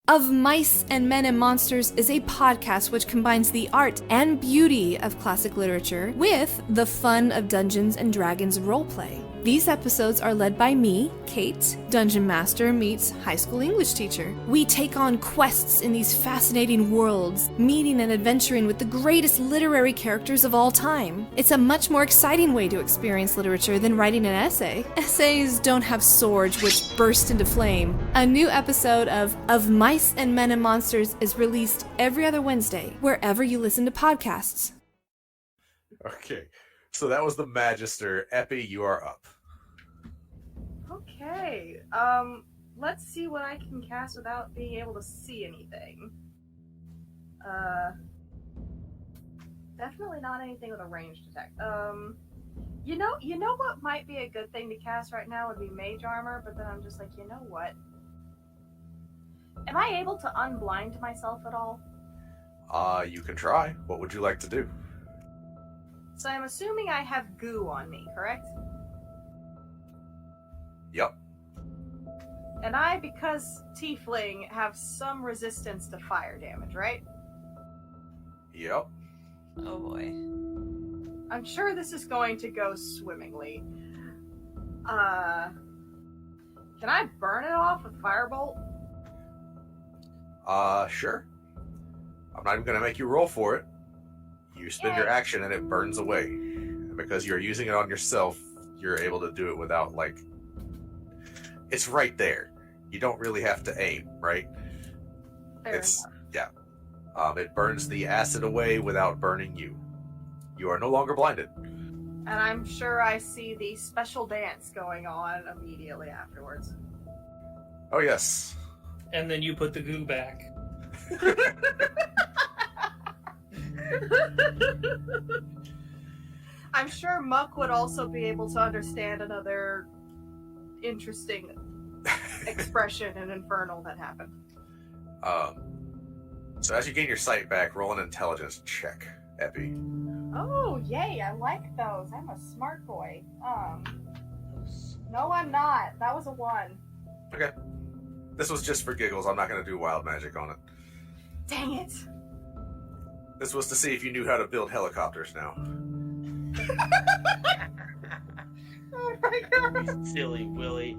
Of Mice and Men and Monsters is a podcast which combines the art and beauty of classic literature with the fun of Dungeons and Dragons roleplay. These episodes are led by me, Kate, Dungeon Master meets high school English teacher. We take on quests in these fascinating worlds, meeting and adventuring with the greatest literary characters of all time. It's a much more exciting way to experience literature than writing an essay. Essays don't have swords which burst into flame. A new episode of Mice and Men and Monsters is released every other Wednesday, wherever you listen to podcasts. Okay. So that was the Magister. Epi, you are up. Okay. Let's see what I can cast without being able to see anything. Definitely not anything with a ranged attack. You know what might be a good thing to cast right now would be Mage Armor, but then I'm just like, you know what? Am I able to unblind myself at all? You can try. What would you like to do? So I'm assuming I have goo on me, correct? Yep. And I, because Tiefling, have some resistance to fire damage, right? Yep. Oh boy. I'm sure this is going to go swimmingly. Can I burn it off with Firebolt? Sure. I'm not even going to make you roll for it. You spend your action and it burns away. And because you're using it on yourself, you're able to do it without, like... It's right there. You don't really have to aim, right? Fair enough. Yeah. It burns the acid away without burning you. You are no longer blinded. And I'm sure I see the special dance going on immediately afterwards. Oh yes. And then you put the goo back. I'm sure Muck would also be able to understand another interesting expression in Infernal that happened. So as you gain your sight back, roll an intelligence check, Epi. Oh, yay, I like those. I'm a smart boy. No, I'm not. That was a 1. Okay. This was just for giggles. I'm not going to do wild magic on it. Dang it. This was to see if you knew how to build helicopters now. Oh my god. Silly Willy.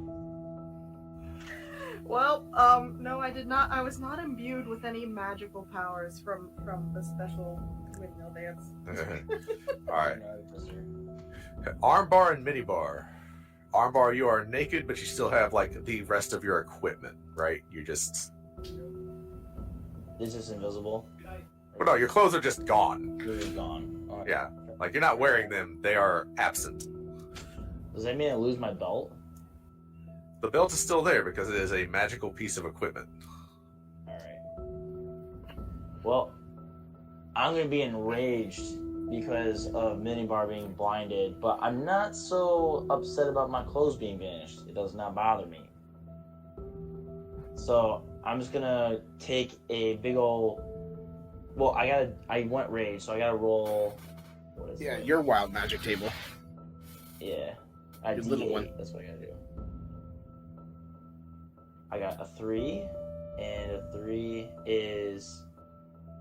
Well, no, I did not. I was not imbued with any magical powers from the special windmill dance. Alright. Armbar and minibar. Armbar, you are naked, but you still have, like, the rest of your equipment, right? You're just... Is this invisible? Well, no, your clothes are just gone. They're gone. Okay. Yeah. Like, you're not wearing them. They are absent. Does that mean I lose my belt? The belt is still there because it is a magical piece of equipment. Alright. Well, I'm going to be enraged because of Minibar being blinded, but I'm not so upset about my clothes being vanished. It does not bother me. So, I'm just going to take a big ol'... Well, I went rage, so I gotta roll... What is it? Your wild magic table. Yeah. I Your little one. That's what I gotta do. I got a 3, and a 3 is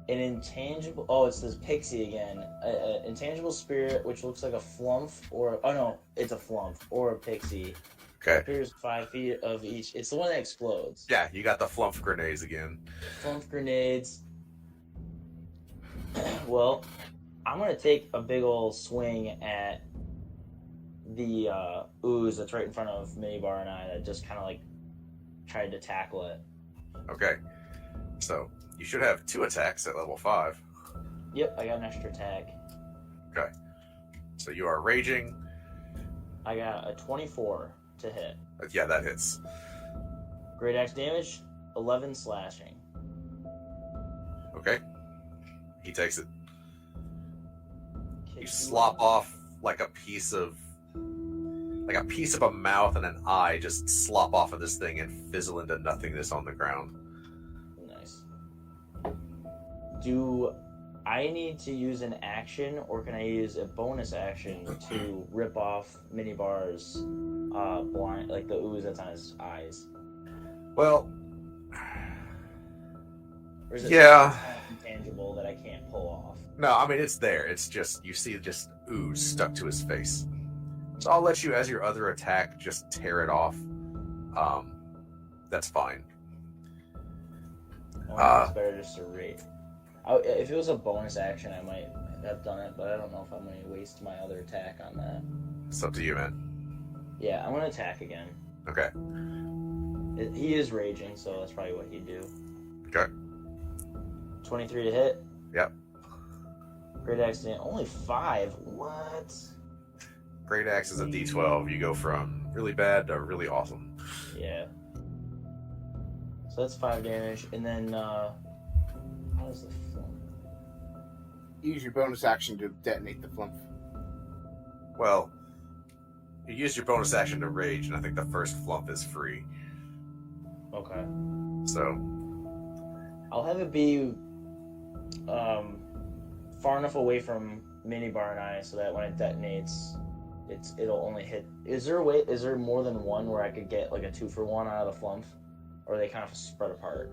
an intangible. Oh, it's this pixie again. An intangible spirit, which looks like a flump, or oh no, it's a flump or a pixie. Okay. Here's 5 feet of each. It's the one that explodes. Yeah, you got the flump grenades again. Flump grenades. Well, I'm gonna take a big old swing at the ooze that's right in front of Minibar and I that just kind of like tried to tackle it. Okay. So, you should have 2 attacks at level 5. Yep, I got an extra attack. Okay. So you are raging. I got a 24 to hit. Yeah, that hits. Great axe damage, 11 slashing. Okay. He takes it. You slop off like a piece of a mouth and an eye just slop off of this thing and fizzle into nothingness on the ground. Nice. Do I need to use an action, or can I use a bonus action to rip off Minibar's blind, like the ooze that's on his eyes? Well, or is it yeah, intangible that I can't pull off? No, I mean it's there. It's just you see just ooze stuck to his face. So I'll let you, as your other attack, just tear it off. That's fine. It's better just to rate. If it was a bonus action, I might have done it, but I don't know if I'm going to waste my other attack on that. It's up to you, man. Yeah, I'm going to attack again. Okay. He is raging, so that's probably what he'd do. Okay. 23 to hit. Yep. Great accident. Only 5. What? Great axe is a D12. You go from really bad to really awesome. Yeah. So that's 5 damage, and then how does the flump? Use your bonus action to detonate the flump. Well, you use your bonus action to rage, and I think the first flump is free. Okay. So I'll have it be far enough away from Minibar and I so that when it detonates, it'll only hit. Is there more than one where I could get like a 2-for-1 out of the flump, or are they kind of spread apart?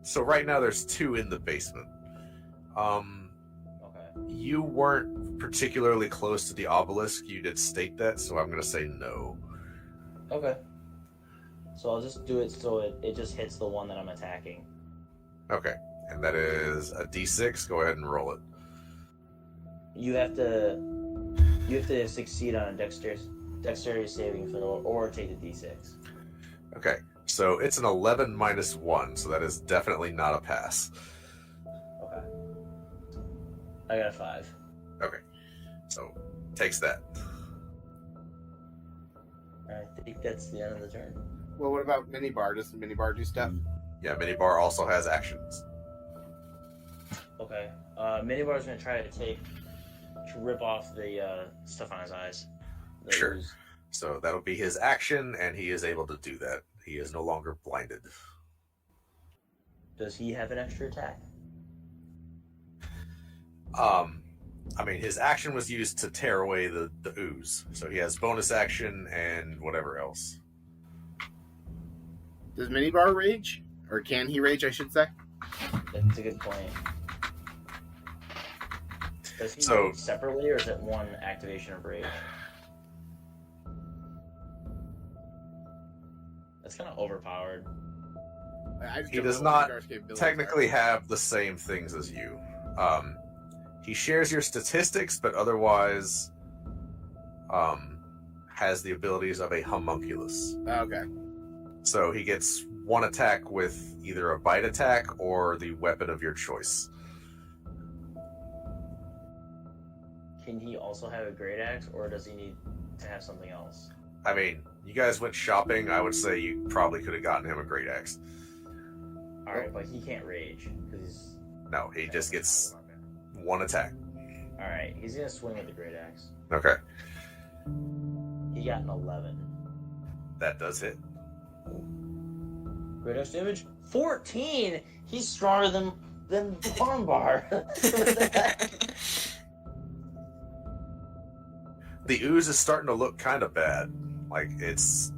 So right now there's 2 in the basement. Okay. You weren't particularly close to the obelisk. You did state that, so I'm gonna say no. Okay. So I'll just do it so it just hits the one that I'm attacking. Okay, and that is a D6. Go ahead and roll it. You have to succeed on a dexterity saving throw or take the D6. Okay, so it's an 11 minus 1, so that is definitely not a pass. Okay. I got a 5. Okay. So, takes that. I think that's the end of the turn. Well, what about Minibar? Does the Minibar do stuff? Yeah, Minibar also has actions. Okay. Minibar's gonna try to rip off the stuff on his eyes. Sure. Ooze. So that'll be his action, and he is able to do that. He is no longer blinded. Does he have an extra attack? I mean, his action was used to tear away the ooze, so he has bonus action and whatever else. Does Minibar rage? Or can he rage, I should say? That's a good point. Does he rage separately, or is it one activation of rage? That's kind of overpowered. He does not technically have the same things as you. He shares your statistics, but otherwise has the abilities of a homunculus. Okay. So he gets one attack with either a bite attack or the weapon of your choice. Can he also have a great axe, or does he need to have something else? I mean, you guys went shopping. I would say you probably could have gotten him a great axe. Alright, but he can't rage. Cause No, he just gets one attack. Alright, he's gonna swing with the great axe. Okay. He got an 11. That does hit. Great axe damage? 14! He's stronger than Armbar. The ooze is starting to look kind of bad. It's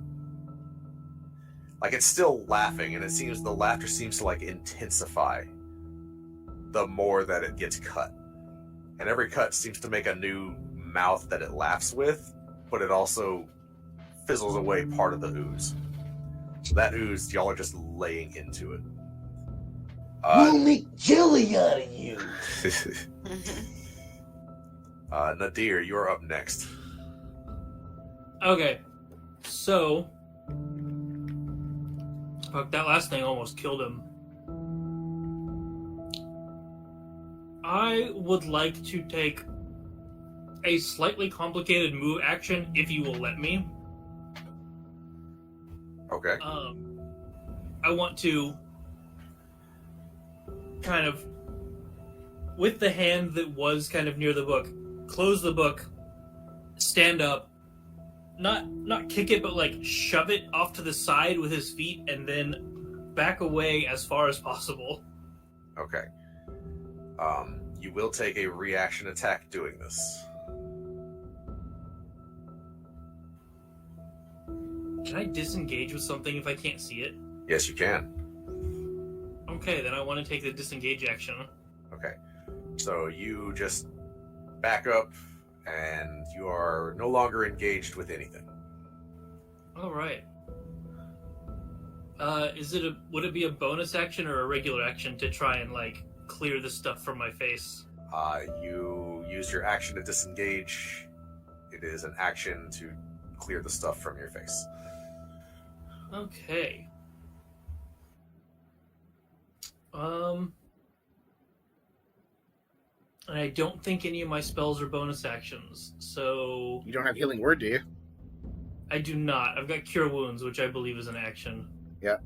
still laughing, and it seems the laughter seems to intensify the more that it gets cut. And every cut seems to make a new mouth that it laughs with, but it also fizzles away part of the ooze. So that ooze, y'all are just laying into it. We'll make jelly out of you. Nadir, you're up next. Okay, so fuck, that last thing almost killed him. I would like to take a slightly complicated move action if you will let me. Okay. I want to kind of, with the hand that was kind of near the book, close the book, stand up, not kick it, but shove it off to the side with his feet, and then back away as far as possible. Okay. You will take a reaction attack doing this. Can I disengage with something if I can't see it? Yes, you can. Okay, then I want to take the disengage action. Okay. So you just back up, and you are no longer engaged with anything. All right. Would it be a bonus action or a regular action to try and clear the stuff from my face? You use your action to disengage. It is an action to clear the stuff from your face. Okay. And I don't think any of my spells are bonus actions, so... You don't have Healing Word, do you? I do not. I've got Cure Wounds, which I believe is an action. Yeah.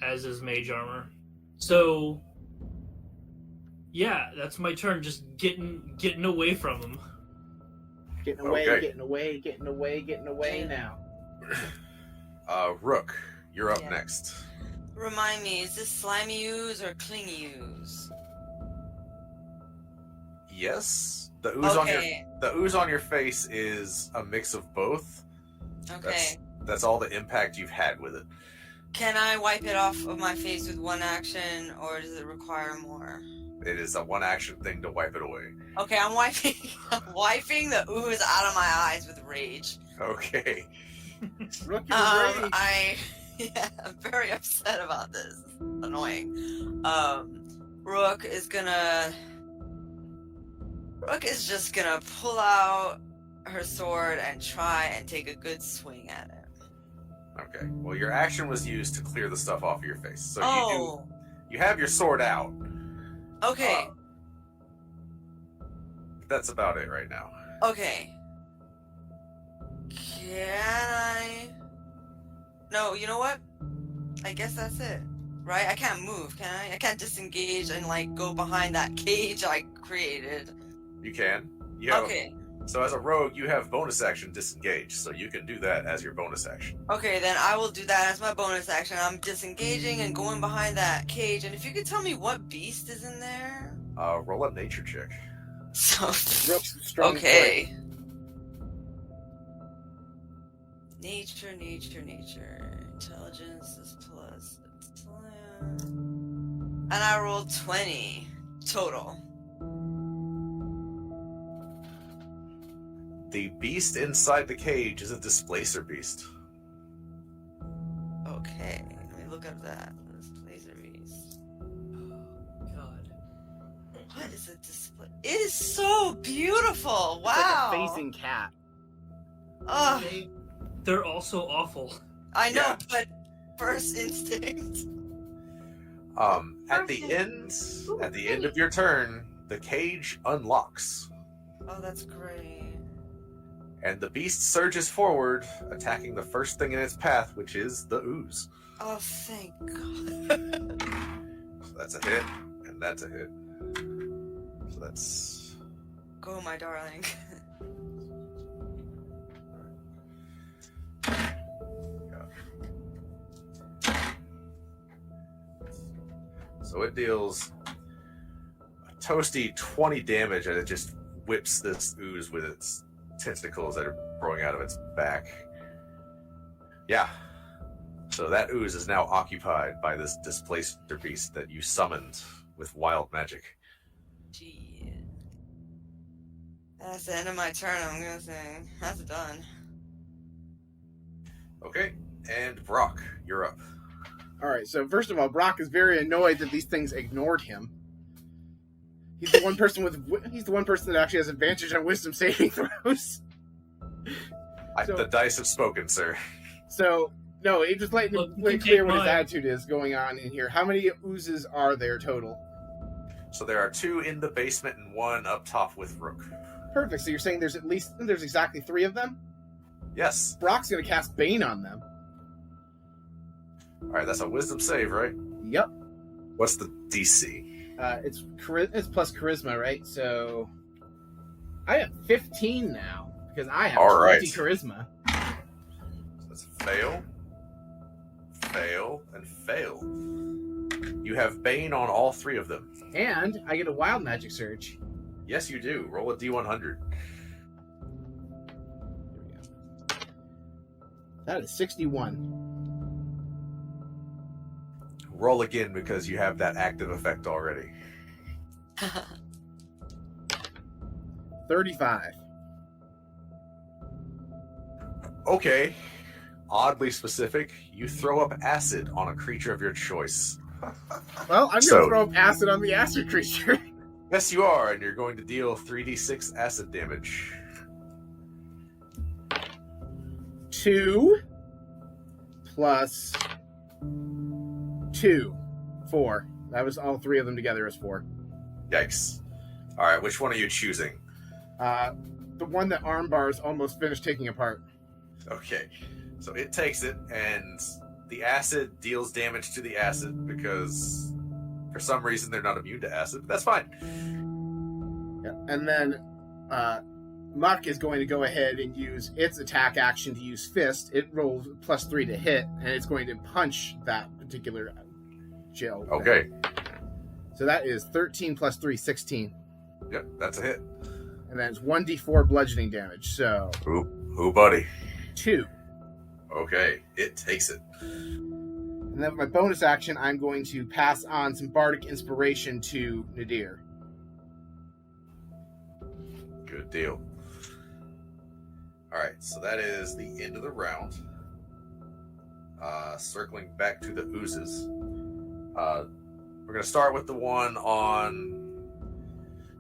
As is Mage Armor. So... yeah, that's my turn, just getting away from him. Getting away, Okay. getting away, getting away, getting away now. Rook, you're up next. Remind me, is this slimy ooze or clingy ooze? Yes. The ooze on your face is a mix of both. Okay. That's all the impact you've had with it. Can I wipe it off of my face with one action, or does it require more? It is a one action thing to wipe it away. Okay, I'm wiping the ooze out of my eyes with rage. Okay. Rook, I'm very upset about this. It's annoying. Rook is just gonna pull out her sword and try and take a good swing at it. Okay. Well, your action was used to clear the stuff off your face. So you have your sword out. Okay. that's about it right now. Okay. Can I? No, you know what? I guess that's it. Right? I can't move, can I? I can't disengage and like go behind that cage I created. You can. You have Okay. So as a rogue, you have bonus action disengage, so you can do that as your bonus action. Okay, then I will do that as my bonus action. I'm disengaging and going behind that cage. And if you could tell me what beast is in there. Roll a nature check. So. Strong Okay. Point. Nature. Intelligence is plus. And I rolled 20 total. The beast inside the cage is a displacer beast. Okay, let me look up that. Displacer beast. Oh, God. What is a display? It is so beautiful! Wow! It's like a facing cat. Ugh. They're also awful. I know, Yeah. but first instinct. At the end of your turn, the cage unlocks. Oh, that's great. And the beast surges forward, attacking the first thing in its path, which is the ooze. Oh, thank God. So that's a hit, and that's a hit. So that's... Go, my darling. So it deals a toasty 20 damage, and it just whips this ooze with its tentacles that are growing out of its back. Yeah. So that ooze is now occupied by this displacer beast that you summoned with wild magic. Gee. That's the end of my turn, I'm gonna say. That's done. Okay, and Brock, you're up. All right. So first of all, Brock is very annoyed that these things ignored him. He's the one person that actually has advantage on wisdom saving throws. The dice have spoken, sir. So no, it just letting Look, it clear what his attitude is going on in here. How many oozes are there total? So there are 2 in the basement and 1 up top with Rook. Perfect. So you're saying there's exactly 3 of them? Yes. Brock's gonna cast Bane on them. All right, that's a wisdom save, right? Yep. What's the DC? It's plus charisma, right? So I have 15 now because I have 20 charisma. So that's fail, fail, and fail. You have Bane on all 3 of them. And I get a wild magic surge. Yes, you do. Roll a D100. That is 61. Roll again because you have that active effect already. 35. Okay. Oddly specific, you throw up acid on a creature of your choice. Well, I'm going to throw up acid on the acid creature. Yes, you are, and you're going to deal 3d6 acid damage. 2 plus 2. 4. That was all 3 of them together is 4. Yikes. Alright, which one are you choosing? The one that Armbar's almost finished taking apart. Okay. So it takes it, and the acid deals damage to the acid because for some reason they're not immune to acid. But that's fine. Yeah. And then Muck is going to go ahead and use its attack action to use Fist. It rolls +3 to hit, and it's going to punch that particular Jill. Okay. So that is 13 plus 3, 16. Yep, that's a hit. And then it's 1d4 bludgeoning damage. So. Who, buddy? 2. Okay, it takes it. And then with my bonus action, I'm going to pass on some bardic inspiration to Nadir. Good deal. Alright, so that is the end of the round. Circling back to the oozes. We're going to start with the one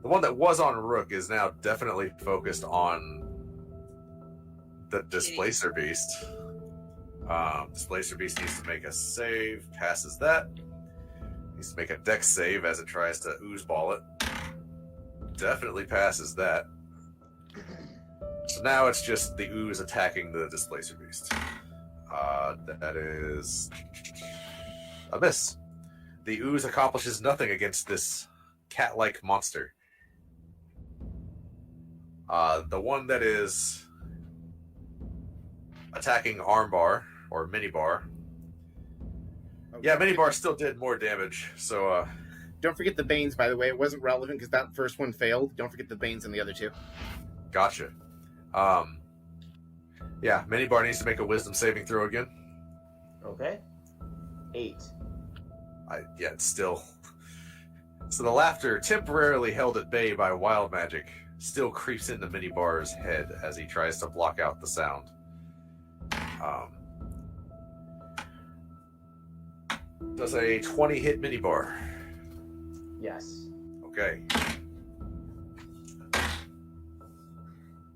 that was on Rook is now definitely focused on the Displacer Beast. Displacer Beast needs to make a save, passes that. Needs to make a dex save as it tries to ooze ball it. definitely passes that. So now it's just the ooze attacking the displacer beast. That is a miss. The ooze accomplishes nothing against this cat-like monster. The one that is attacking Armbar, or Minibar. Oh, Yeah, Minibar still did more damage, so Don't forget the Banes, by the way. It wasn't relevant because that first one failed. Don't forget the Banes and the other two. gotcha. Yeah, Minibar needs to make a wisdom saving throw again. Okay. 8. Yeah, it's still. So the laughter, temporarily held at bay by wild magic, still creeps into Minibar's head as he tries to block out the sound. Does a 20 hit Minibar? Yes. Okay.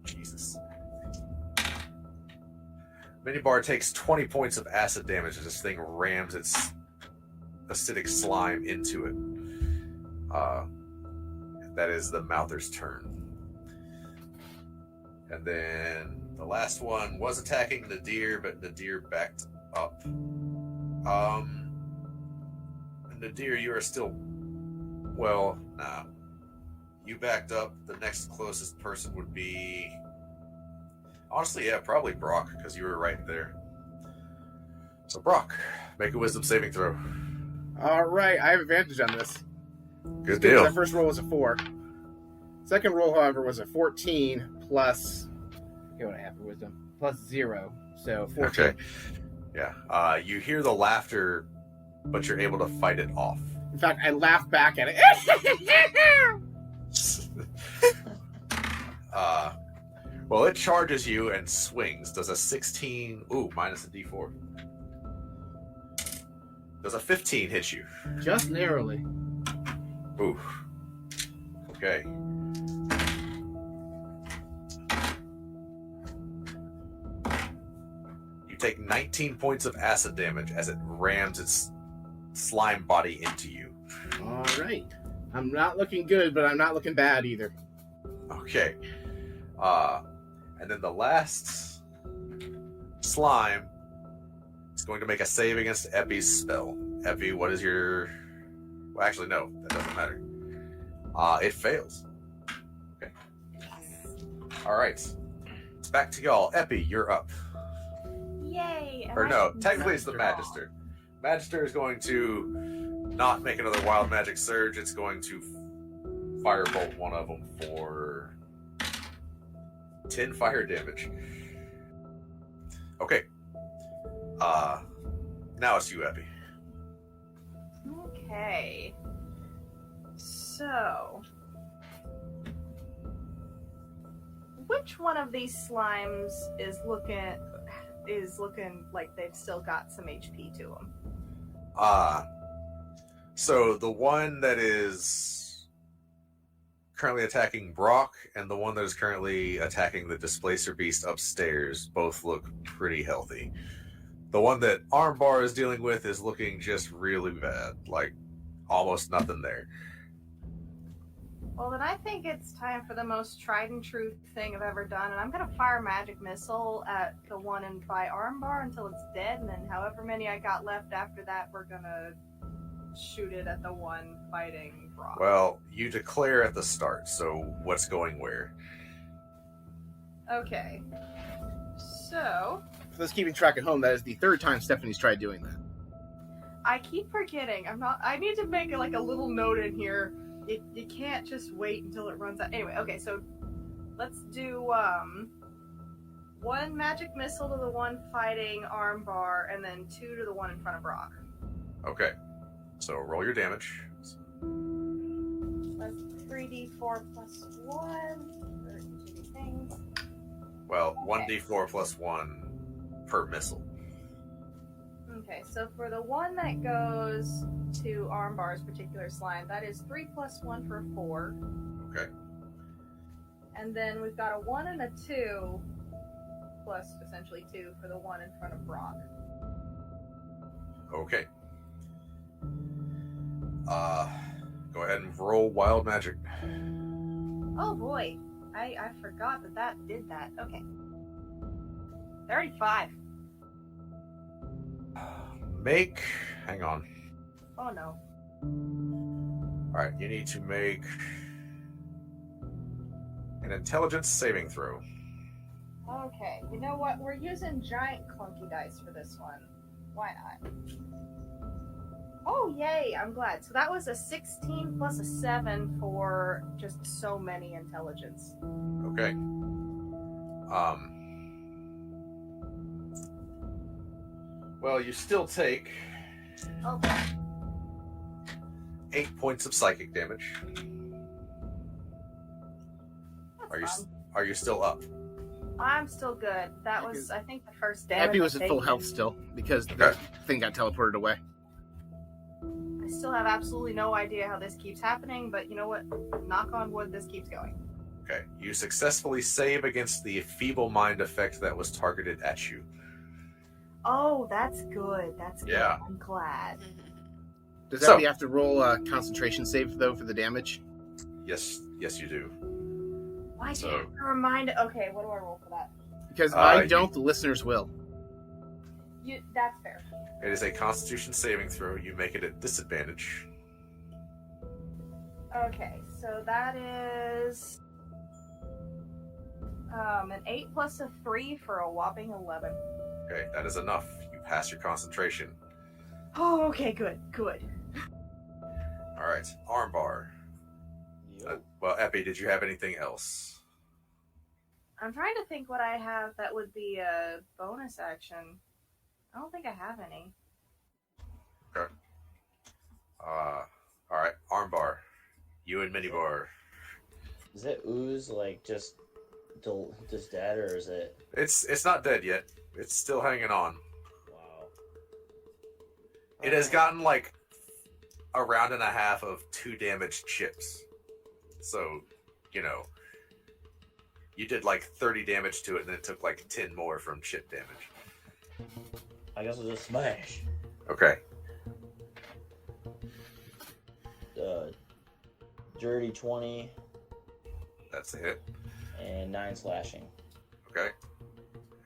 Jesus. Minibar takes 20 points of acid damage as this thing rams its acidic slime into it. That is the Mouther's turn. And then the last one was attacking Nadir, but Nadir backed up. Nadir, you are still... Well, nah. You backed up. The next closest person would be... Honestly, yeah, probably Brock, because you were right there. So Brock, make a wisdom saving throw. All right, I have advantage on this. Good Because deal. that first roll was a 4. Second roll, however, was a 14 plus... I forget what I have for wisdom. Plus 0, so 14. Okay. Yeah. You hear the laughter, but you're able to fight it off. In fact, I laughed back at it. Well, it charges you and swings. Does a 16... Ooh, minus a d4. Does a 15 hit you? Just narrowly. Ooh. Okay. You take 19 points of acid damage as it rams its slime body into you. All right. I'm not looking good, but I'm not looking bad either. Okay. And then the last slime is going to make a save against Epi's spell. Epi, what is your... Well, actually, no. That doesn't matter. It fails. Okay. All right. It's back to y'all. Epi, you're up. Yay! and Or I no, can technically it's the draw. Magister. Magister is going to not make another wild magic surge. It's going to firebolt one of them for 10 fire damage. Okay. Now it's you, Epi. Okay. So, which one of these slimes is looking like they've still got some HP to them? So the one that is currently attacking Brock and the one that is currently attacking the Displacer Beast upstairs both look pretty healthy. The one that Armbar is dealing with is looking just really bad, like almost nothing there. Well, then I think it's time for the most tried and true thing I've ever done, and I'm gonna fire a magic missile at the one in by Armbar until it's dead, and then however many I got left after that, we're gonna shoot it at the one fighting Brock. Well, you declare at the start, so what's going where? Okay. So, For those keeping track at home, that is the third time Stephanie's tried doing that. I keep forgetting. I need to make like a little note in here. You can't just wait until it runs out. Anyway, okay, so let's do one magic missile to the one fighting Armbar, and then 2 to the one in front of Brock. Okay. So roll your damage. That's 3d4 plus 1 for each of these things. Well, Okay. 1d4 plus 1 per missile. Okay, so for the one that goes to Armbar's particular slime, that is 3 plus 1 for 4. Okay. And then we've got a 1 and a 2, plus essentially 2 for the one in front of Brock. Okay. Go ahead and roll wild magic. Oh boy, I forgot that did that. Okay. 35. Hang on. Oh no. Alright, you need to make an intelligence saving throw. Okay, you know what? We're using giant clunky dice for this one. Why not? Oh, yay! I'm glad. So that was a 16 plus a 7 for just so many intelligence. Okay. Well, you still take Okay. 8 points of psychic damage. That's fun. Are you still up? I'm still good. That was, I think, the first damage. Happy was I've at full taken. health still because the thing got teleported away. I still have absolutely no idea how this keeps happening, but you know what? Knock on wood, this keeps going. Okay. You successfully save against the feeble mind effect that was targeted at you. Oh, that's good. That's good. Yeah. I'm glad. Does So- Happy have to roll a concentration save though for the damage? Yes, you do. Why So- can't I remind? Okay, what do I roll for that? Because if I you- don't, the listeners will. That's fair. It is a Constitution saving throw. You make it at disadvantage. Okay, so that is an 8 plus a 3 for a whopping 11. Okay, that is enough. You pass your concentration. Oh, okay, good. All right, armbar. Well, Epi, did you have anything else? I'm trying to think what I have that would be a bonus action. I don't think I have any. Okay. All right, armbar. You and minibar. Is it ooze like just dead, or is it? It's not dead yet. It's still hanging on. Wow. It has gotten like a round and a half of 2 damaged chips. So, you did like 30 damage to it, and then it took like 10 more from chip damage. I guess I'll just smash. Okay. Dirty 20 That's a hit. and 9 slashing. Okay.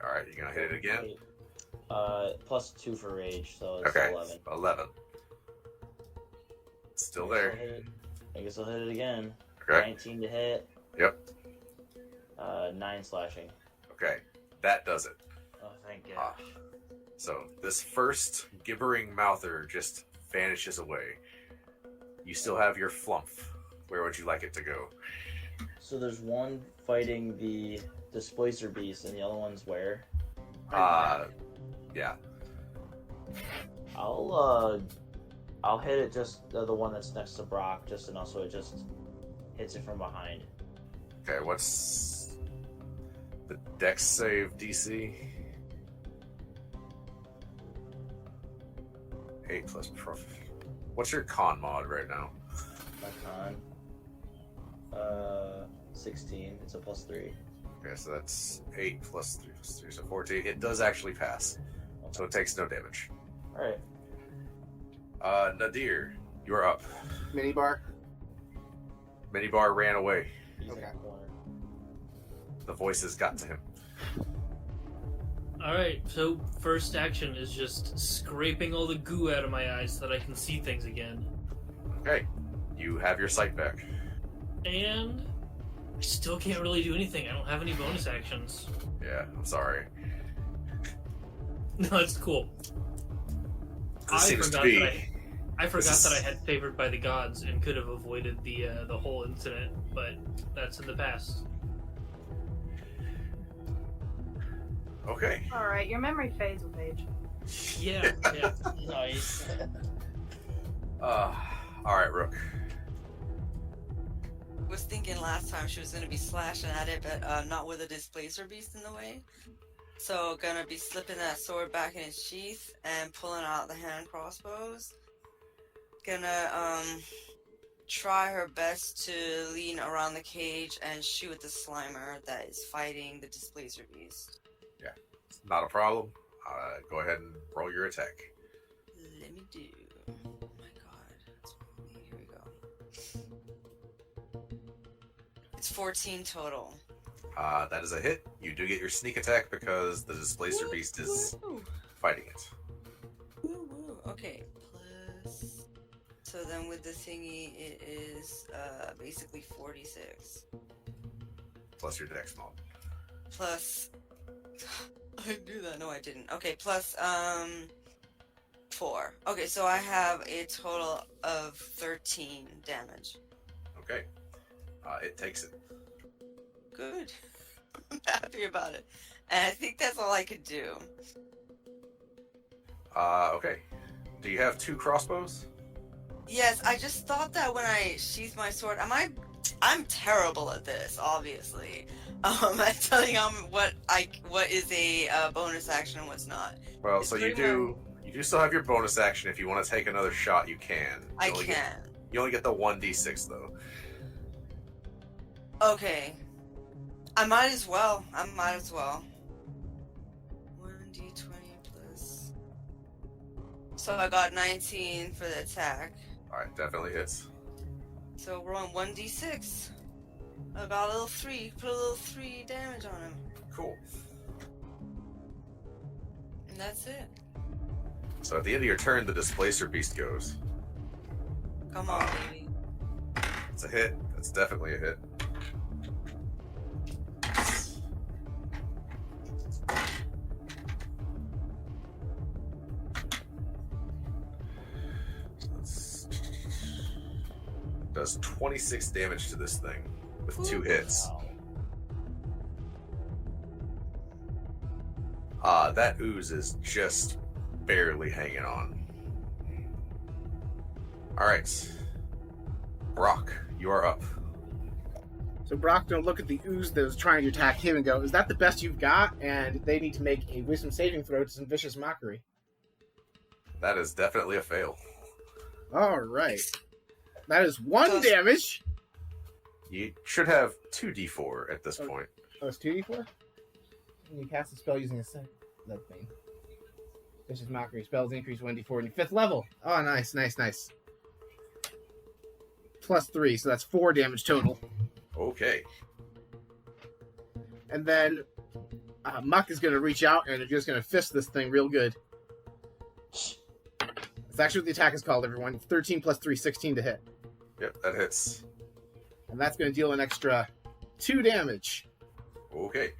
All right, you gonna hit it again? Plus 2 for rage, so it's Okay. 11. 11. It's still there. I guess I'll hit it again. Okay. 19 to hit. Yep. 9 slashing. Okay. That does it. Oh, thank God. Ah. So this first gibbering mouther just vanishes away. You still have your flump. Where would you like it to go? So there's one fighting the displacer beast, and the other one's where? Yeah. I'll hit it just the one that's next to Brock, just enough so it just hits it from behind. Okay, what's the dex save DC? 8 plus prof. What's your con mod right now? My con. 16. It's a plus 3. Okay, so that's 8 plus 3 plus 3, so 14. It does actually pass, so it takes no damage. Alright. Nadir, you're up. Minibar. Minibar ran away. He's in Okay. the corner. The voices got to him. Alright, so first action is just scraping all the goo out of my eyes so that I can see things again. Okay, you have your sight back. And I still can't really do anything. I don't have any bonus actions. Yeah, I'm sorry. No, it's cool. This seems to be. I forgot This is- that I had favored by the gods and could have avoided the whole incident, but that's in the past. Okay. Alright, your memory fades with age. Yeah, yeah. Nice. Alright, Rook. Was thinking last time she was gonna be slashing at it, but not with a displacer beast in the way. So gonna be slipping that sword back in its sheath and pulling out the hand crossbows. Gonna try her best to lean around the cage and shoot at the Slimer that is fighting the displacer beast. Not a problem. Go ahead and roll your attack. Let me do. Oh my god. Here we go. It's 14 total. That is a hit. You do get your sneak attack because the Displacer Beast is fighting it. Woo woo. Okay, plus. So then with the thingy, it is basically 46. Plus your dex mod. Plus. I knew that. No, I didn't. Okay, plus 4. Okay, so I have a total of 13 damage. Okay. It takes it. Good. I'm happy about it. And I think that's all I could do. Okay. Do you have 2 crossbows? Yes, I just thought that when I sheath my sword, I'm terrible at this, obviously. At telling what is a bonus action and what's not. Well, It's so you pretty do still have your bonus action. If you want to take another shot, you can. I can. You only get the 1d6 though. Okay. I might as well. 1d20 plus. So I got 19 for the attack. Alright, definitely hits. So we're on 1d6. I got a little 3. Put a little 3 damage on him. Cool. And that's it. So at the end of your turn, the Displacer Beast goes. Come on, baby. It's a hit. That's definitely a hit. Does 26 damage to this thing with 2 hits. That ooze is just barely hanging on. Alright. Brock, you are up. So Brock don't look at the ooze that was trying to attack him and go, is that the best you've got? And they need to make a wisdom saving throw to some vicious mockery. That is definitely a fail. All right. That is 1 damage. You should have 2d4 at this point. Oh, it's 2d4? And you cast a spell using a set. That thing. Vicious mockery spells increase 1d4 in your 5th level. Oh, nice. Plus 3, so that's 4 damage total. Okay. And then Muck is going to reach out and just going to fist this thing real good. That's actually what the attack is called, everyone. 13 plus 3, 16 to hit. Yep, that hits. And that's going to deal an extra 2 damage. Okay.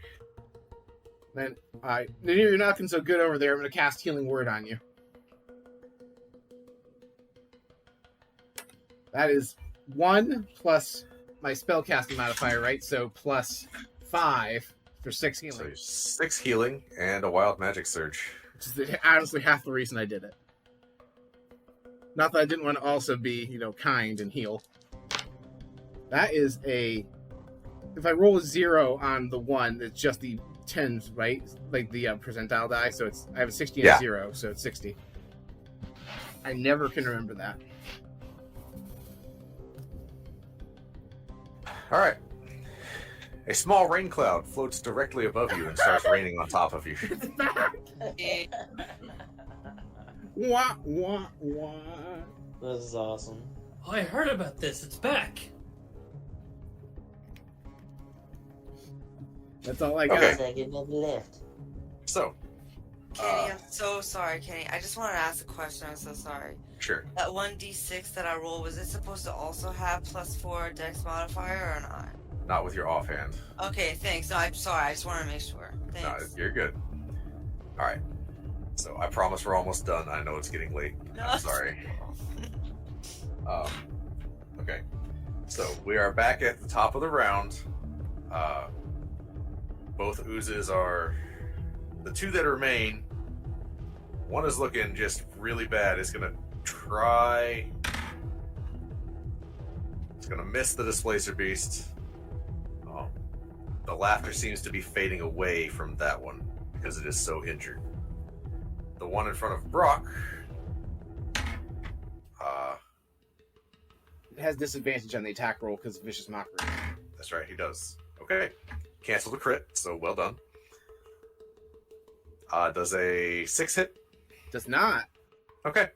Then, you're not looking so good over there. I'm going to cast Healing Word on you. That is 1 plus my spellcasting modifier, right? So plus 5 for 6 healing. So 6 healing and a wild magic surge. Which is honestly half the reason I did it. Not that I didn't want to also be, kind and heal. That is if I roll a 0 on the 1, it's just the 10s, right? Like the percentile die, so I have a 60 and a 0, so it's 60. I never can remember that. Alright. A small rain cloud floats directly above you and starts raining on top of you. It's back! Wah, wah, wah. This is awesome. Oh, I heard about this. It's back. That's all I got. Okay. Second of left. So. Kenny, I'm so sorry, Kenny. I just wanted to ask a question. I'm so sorry. Sure. That 1d6 that I rolled, was it supposed to also have plus 4 dex modifier or not? Not with your offhand. Okay, thanks. No, I'm sorry. I just want to make sure. Thanks. No, you're good. Alright. So I promise we're almost done. I know it's getting late. No, I'm sorry. Okay. So we are back at the top of the round. Both oozes are the 2 that remain. One is looking just really bad. It's gonna try. It's gonna miss the Displacer Beast. The laughter seems to be fading away from that one because it is so injured. The one in front of Brock. It has disadvantage on the attack roll because of Vicious Mockery. That's right, he does. Okay. Cancel the crit, so well done. Does a 6 hit? Does not. Okay.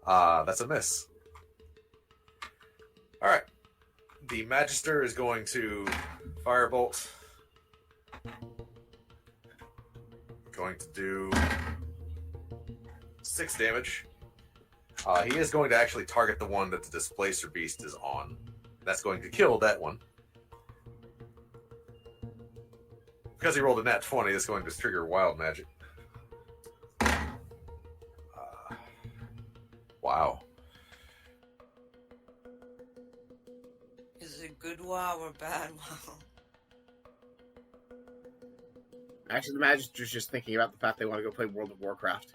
That's a miss. Alright. The Magister is going to Firebolt. Going to do 6 damage. He is going to actually target the one that the Displacer Beast is on. That's going to kill that one. Because he rolled a nat 20, it's going to trigger Wild Magic. Wow. Is it good wow or bad wow? Actually, the Magister's just thinking about the fact they want to go play World of Warcraft.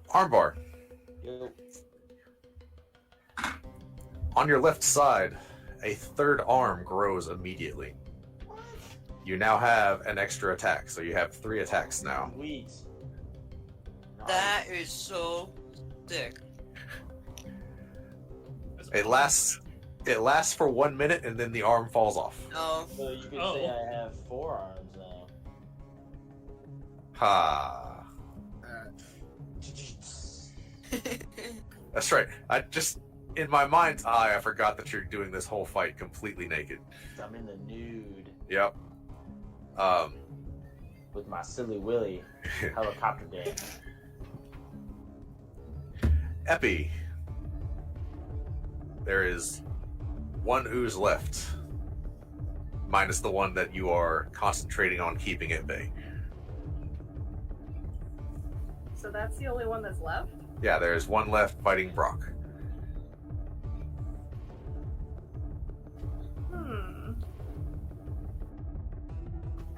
Armbar. Yo. On your left side, a third arm grows immediately. You now have an extra attack, so you have 3 attacks now. Sweet. That is so sick. It lasts for 1 minute, and then the arm falls off. Oh. So you could say I have 4 arms now. Ha. That's right. I just, in my mind's eye, I forgot that you're doing this whole fight completely naked. I'm in the nude. Yep. With my silly willy helicopter dance. Epi. There is 1 ooze left. Minus the one that you are concentrating on keeping at bay. So that's the only one that's left? Yeah, there is 1 left fighting Brock.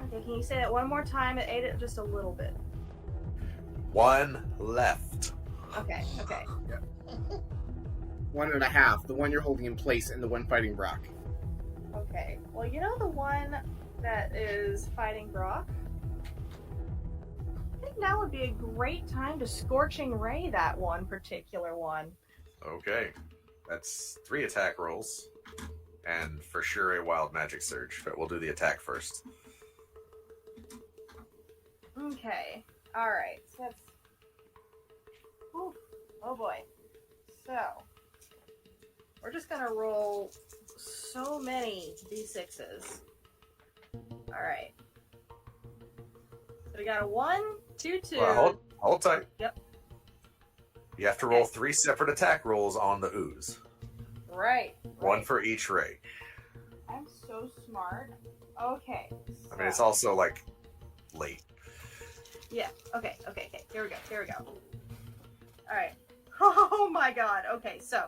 Okay, can you say that one more time? It ate it just a little bit. 1 left. Okay. 1.5. The one you're holding in place, and the one fighting Brock. Okay. Well, you know the one that is fighting Brock? I think now would be a great time to Scorching Ray that one particular one. Okay. That's 3 attack rolls. And for sure a Wild Magic Surge, but we'll do the attack first. Okay. Alright. So that's... Ooh. Oh boy. So... we're just gonna roll so many d6s. Alright. So we got a 1, 2, 2. Hold tight. Yep. You have to roll 3 separate attack rolls on the ooze. Right. 1 for each ray. I'm so smart. Okay. I mean, it's also, like, late. Yeah. Okay. Here we go. Alright. Oh my god. Okay, so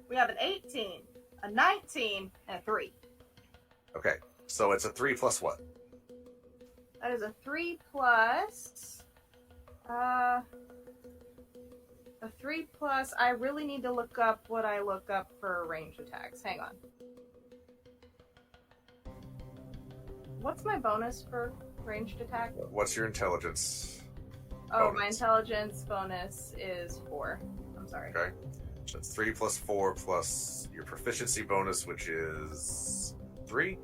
we have an 18, a 19, and a 3. Okay, so it's a 3 plus what? That is a 3 plus... a 3 plus... I really need to look up what I look up for range attacks. Hang on. What's my bonus for ranged attack? What's your intelligence? Oh, bonus? my intelligence bonus is 4. I'm sorry. Okay. So it's 3 plus 4 plus your proficiency bonus, which is 3.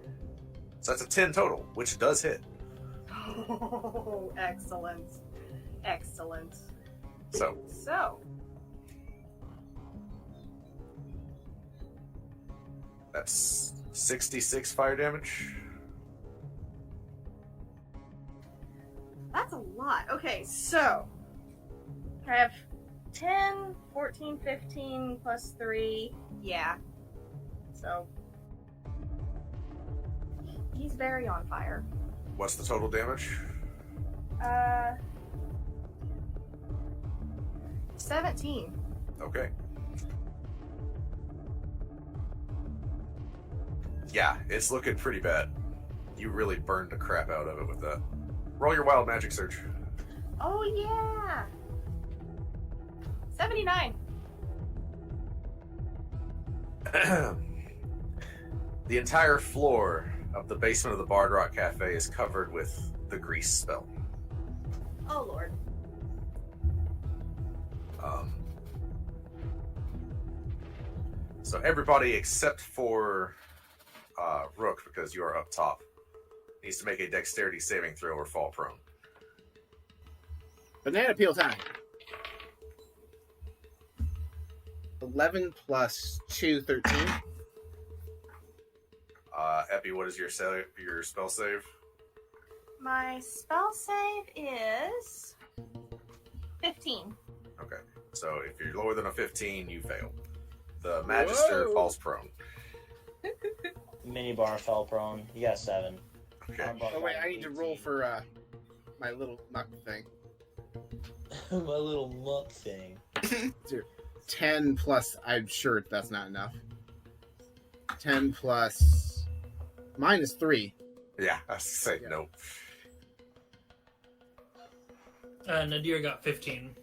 So that's a 10 total, which does hit. Oh, excellent. So, that's 66 fire damage. that's a lot. Okay, so I have 10, 14, 15 plus 3. Yeah. So he's very on fire. What's the total damage? 17. Okay. Yeah, it's looking pretty bad. You really burned the crap out of it with that. Roll your Wild Magic Surge. Oh yeah. 79. The entire floor of the basement of the Bard Rock Cafe is covered with the grease spell. Oh lord. So everybody except for Rook, because you are up top, needs to make a dexterity saving throw or fall prone. Banana peel time. 11 plus 2, 13. Epi, what is your spell save? My spell save is 15. Okay, so if you're lower than a 15, you fail. The Magister Whoa. falls prone. Minibar fell prone. You got 7. Okay. Armbar Oh, wait, got I need to roll 18. for my little muck thing. My little muck thing. 10 plus, I'm sure that's not enough. 10 plus, minus 3. Yeah, I was say Yeah. no. Nadir got 15.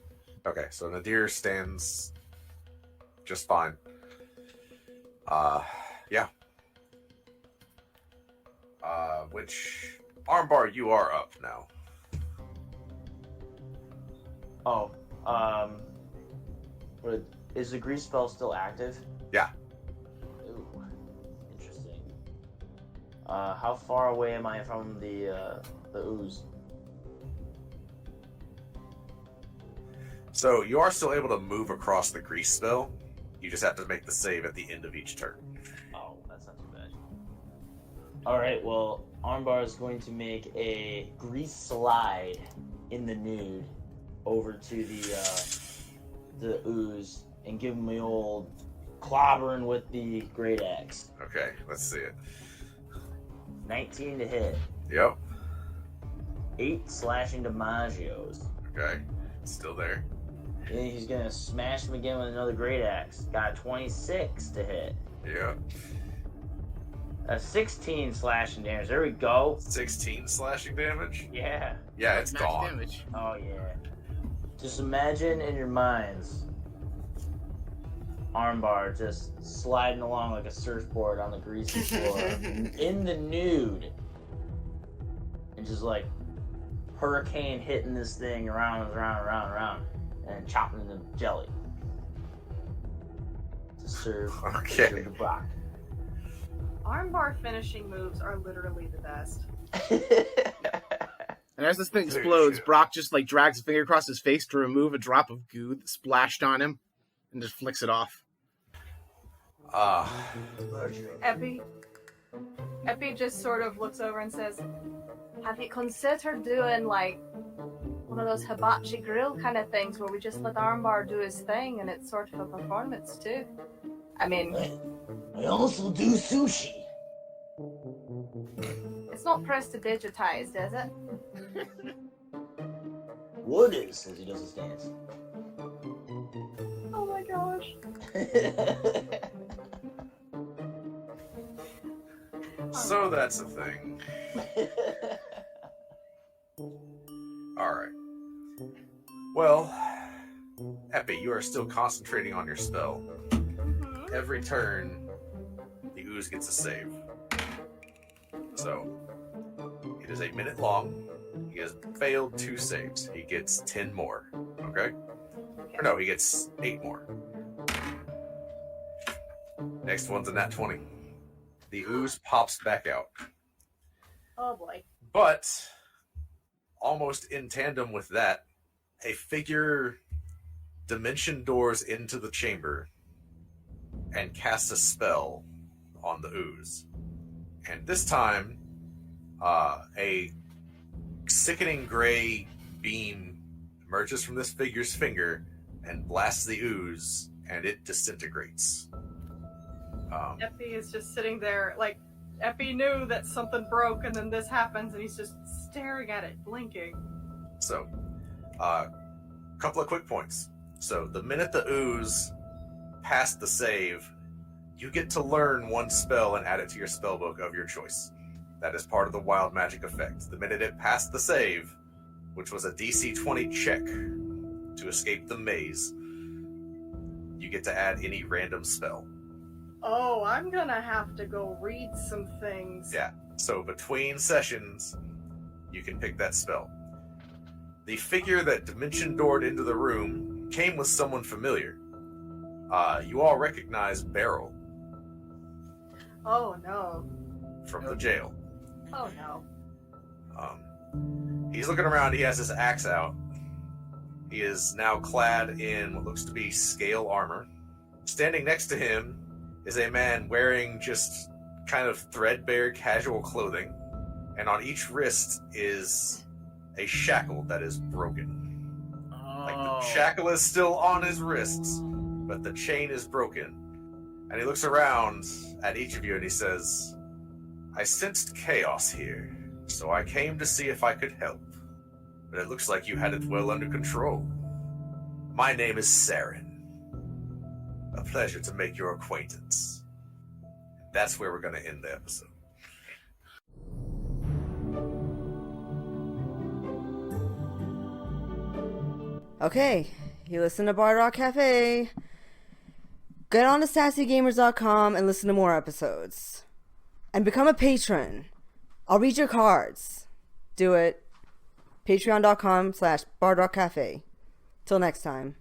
Okay, so Nadir stands just fine. Yeah. Which armbar, you are up now. Oh, is the grease spell still active? Yeah. Ooh, interesting. How far away am I from the ooze? So you are still able to move across the grease spell. You just have to make the save at the end of each turn. Oh, that's not too bad. Alright, well, Armbar is going to make a grease slide in the nude over to the ooze and give him the old clobbering with the great axe. Okay, let's see it. 19 to hit. Yep. 8 slashing damagios. Okay, still there. And he's gonna smash him again with another great axe. Got a 26 to hit. Yeah. A 16 slashing damage. There we go. 16 slashing damage. Yeah. Yeah, it's Max gone. damage. Oh yeah. Just imagine in your minds Armbar just sliding along like a surfboard on the greasy floor in the nude. And just like hurricane hitting this thing around and around and around and around and chopping it into jelly. To serve Okay. the Brock. Armbar finishing moves are literally the best. And as this thing Holy explodes, shit. Brock just like drags a finger across his face to remove a drop of goo that splashed on him and just flicks it off. Epi just sort of looks over and says, "Have you considered doing like one of those hibachi grill kind of things where we just let Armbar do his thing and it's sort of a performance too? I mean, I also do sushi. it's not prestidigitized, is it?" Wood is as he does his dance. Oh my gosh. So that's a thing. Alright. Well, Epi, you are still concentrating on your spell. Mhm. Every turn, the ooze gets a save. So, it is a minute long. He has failed 2 saves. He gets 10 more. Okay? Or no, he gets 8 more. Next one's a nat 20. The ooze pops back out. Oh boy. But, almost in tandem with that, a figure dimension doors into the chamber and casts a spell on the ooze. And this time, a sickening gray beam emerges from this figure's finger and blasts the ooze, and it disintegrates. Epi is just sitting there, like, Epi knew that something broke and then this happens and he's just staring at it, blinking. So, couple of quick points. So, the minute the ooze passed the save, you get to learn 1 spell and add it to your spellbook of your choice. That is part of the wild magic effect. The minute it passed the save, which was a DC 20 check to escape the maze, you get to add any random spell. Oh, I'm gonna have to go read some things. Yeah. So between sessions, you can pick that spell. The figure that dimension doored into the room came with someone familiar. You all recognize Beryl Oh no. from the jail. Oh no. He's looking around. He has his axe out. He is now clad in what looks to be scale armor. Standing next to him is a man wearing just kind of threadbare casual clothing, and on each wrist is a shackle that is broken. Like the shackle is still on his wrists, but the chain is broken. And he looks around at each of you and he says, I sensed chaos here, so I came to see if I could help. But it looks like you had it well under control. My name is Saren. A pleasure to make your acquaintance. That's where we're going to end the episode. Okay, you listen to Bar Rock Cafe. Get on to sassygamers.com and listen to more episodes. And become a patron. I'll read your cards. Do it. Patreon.com/Bard Rock Cafe. Till next time.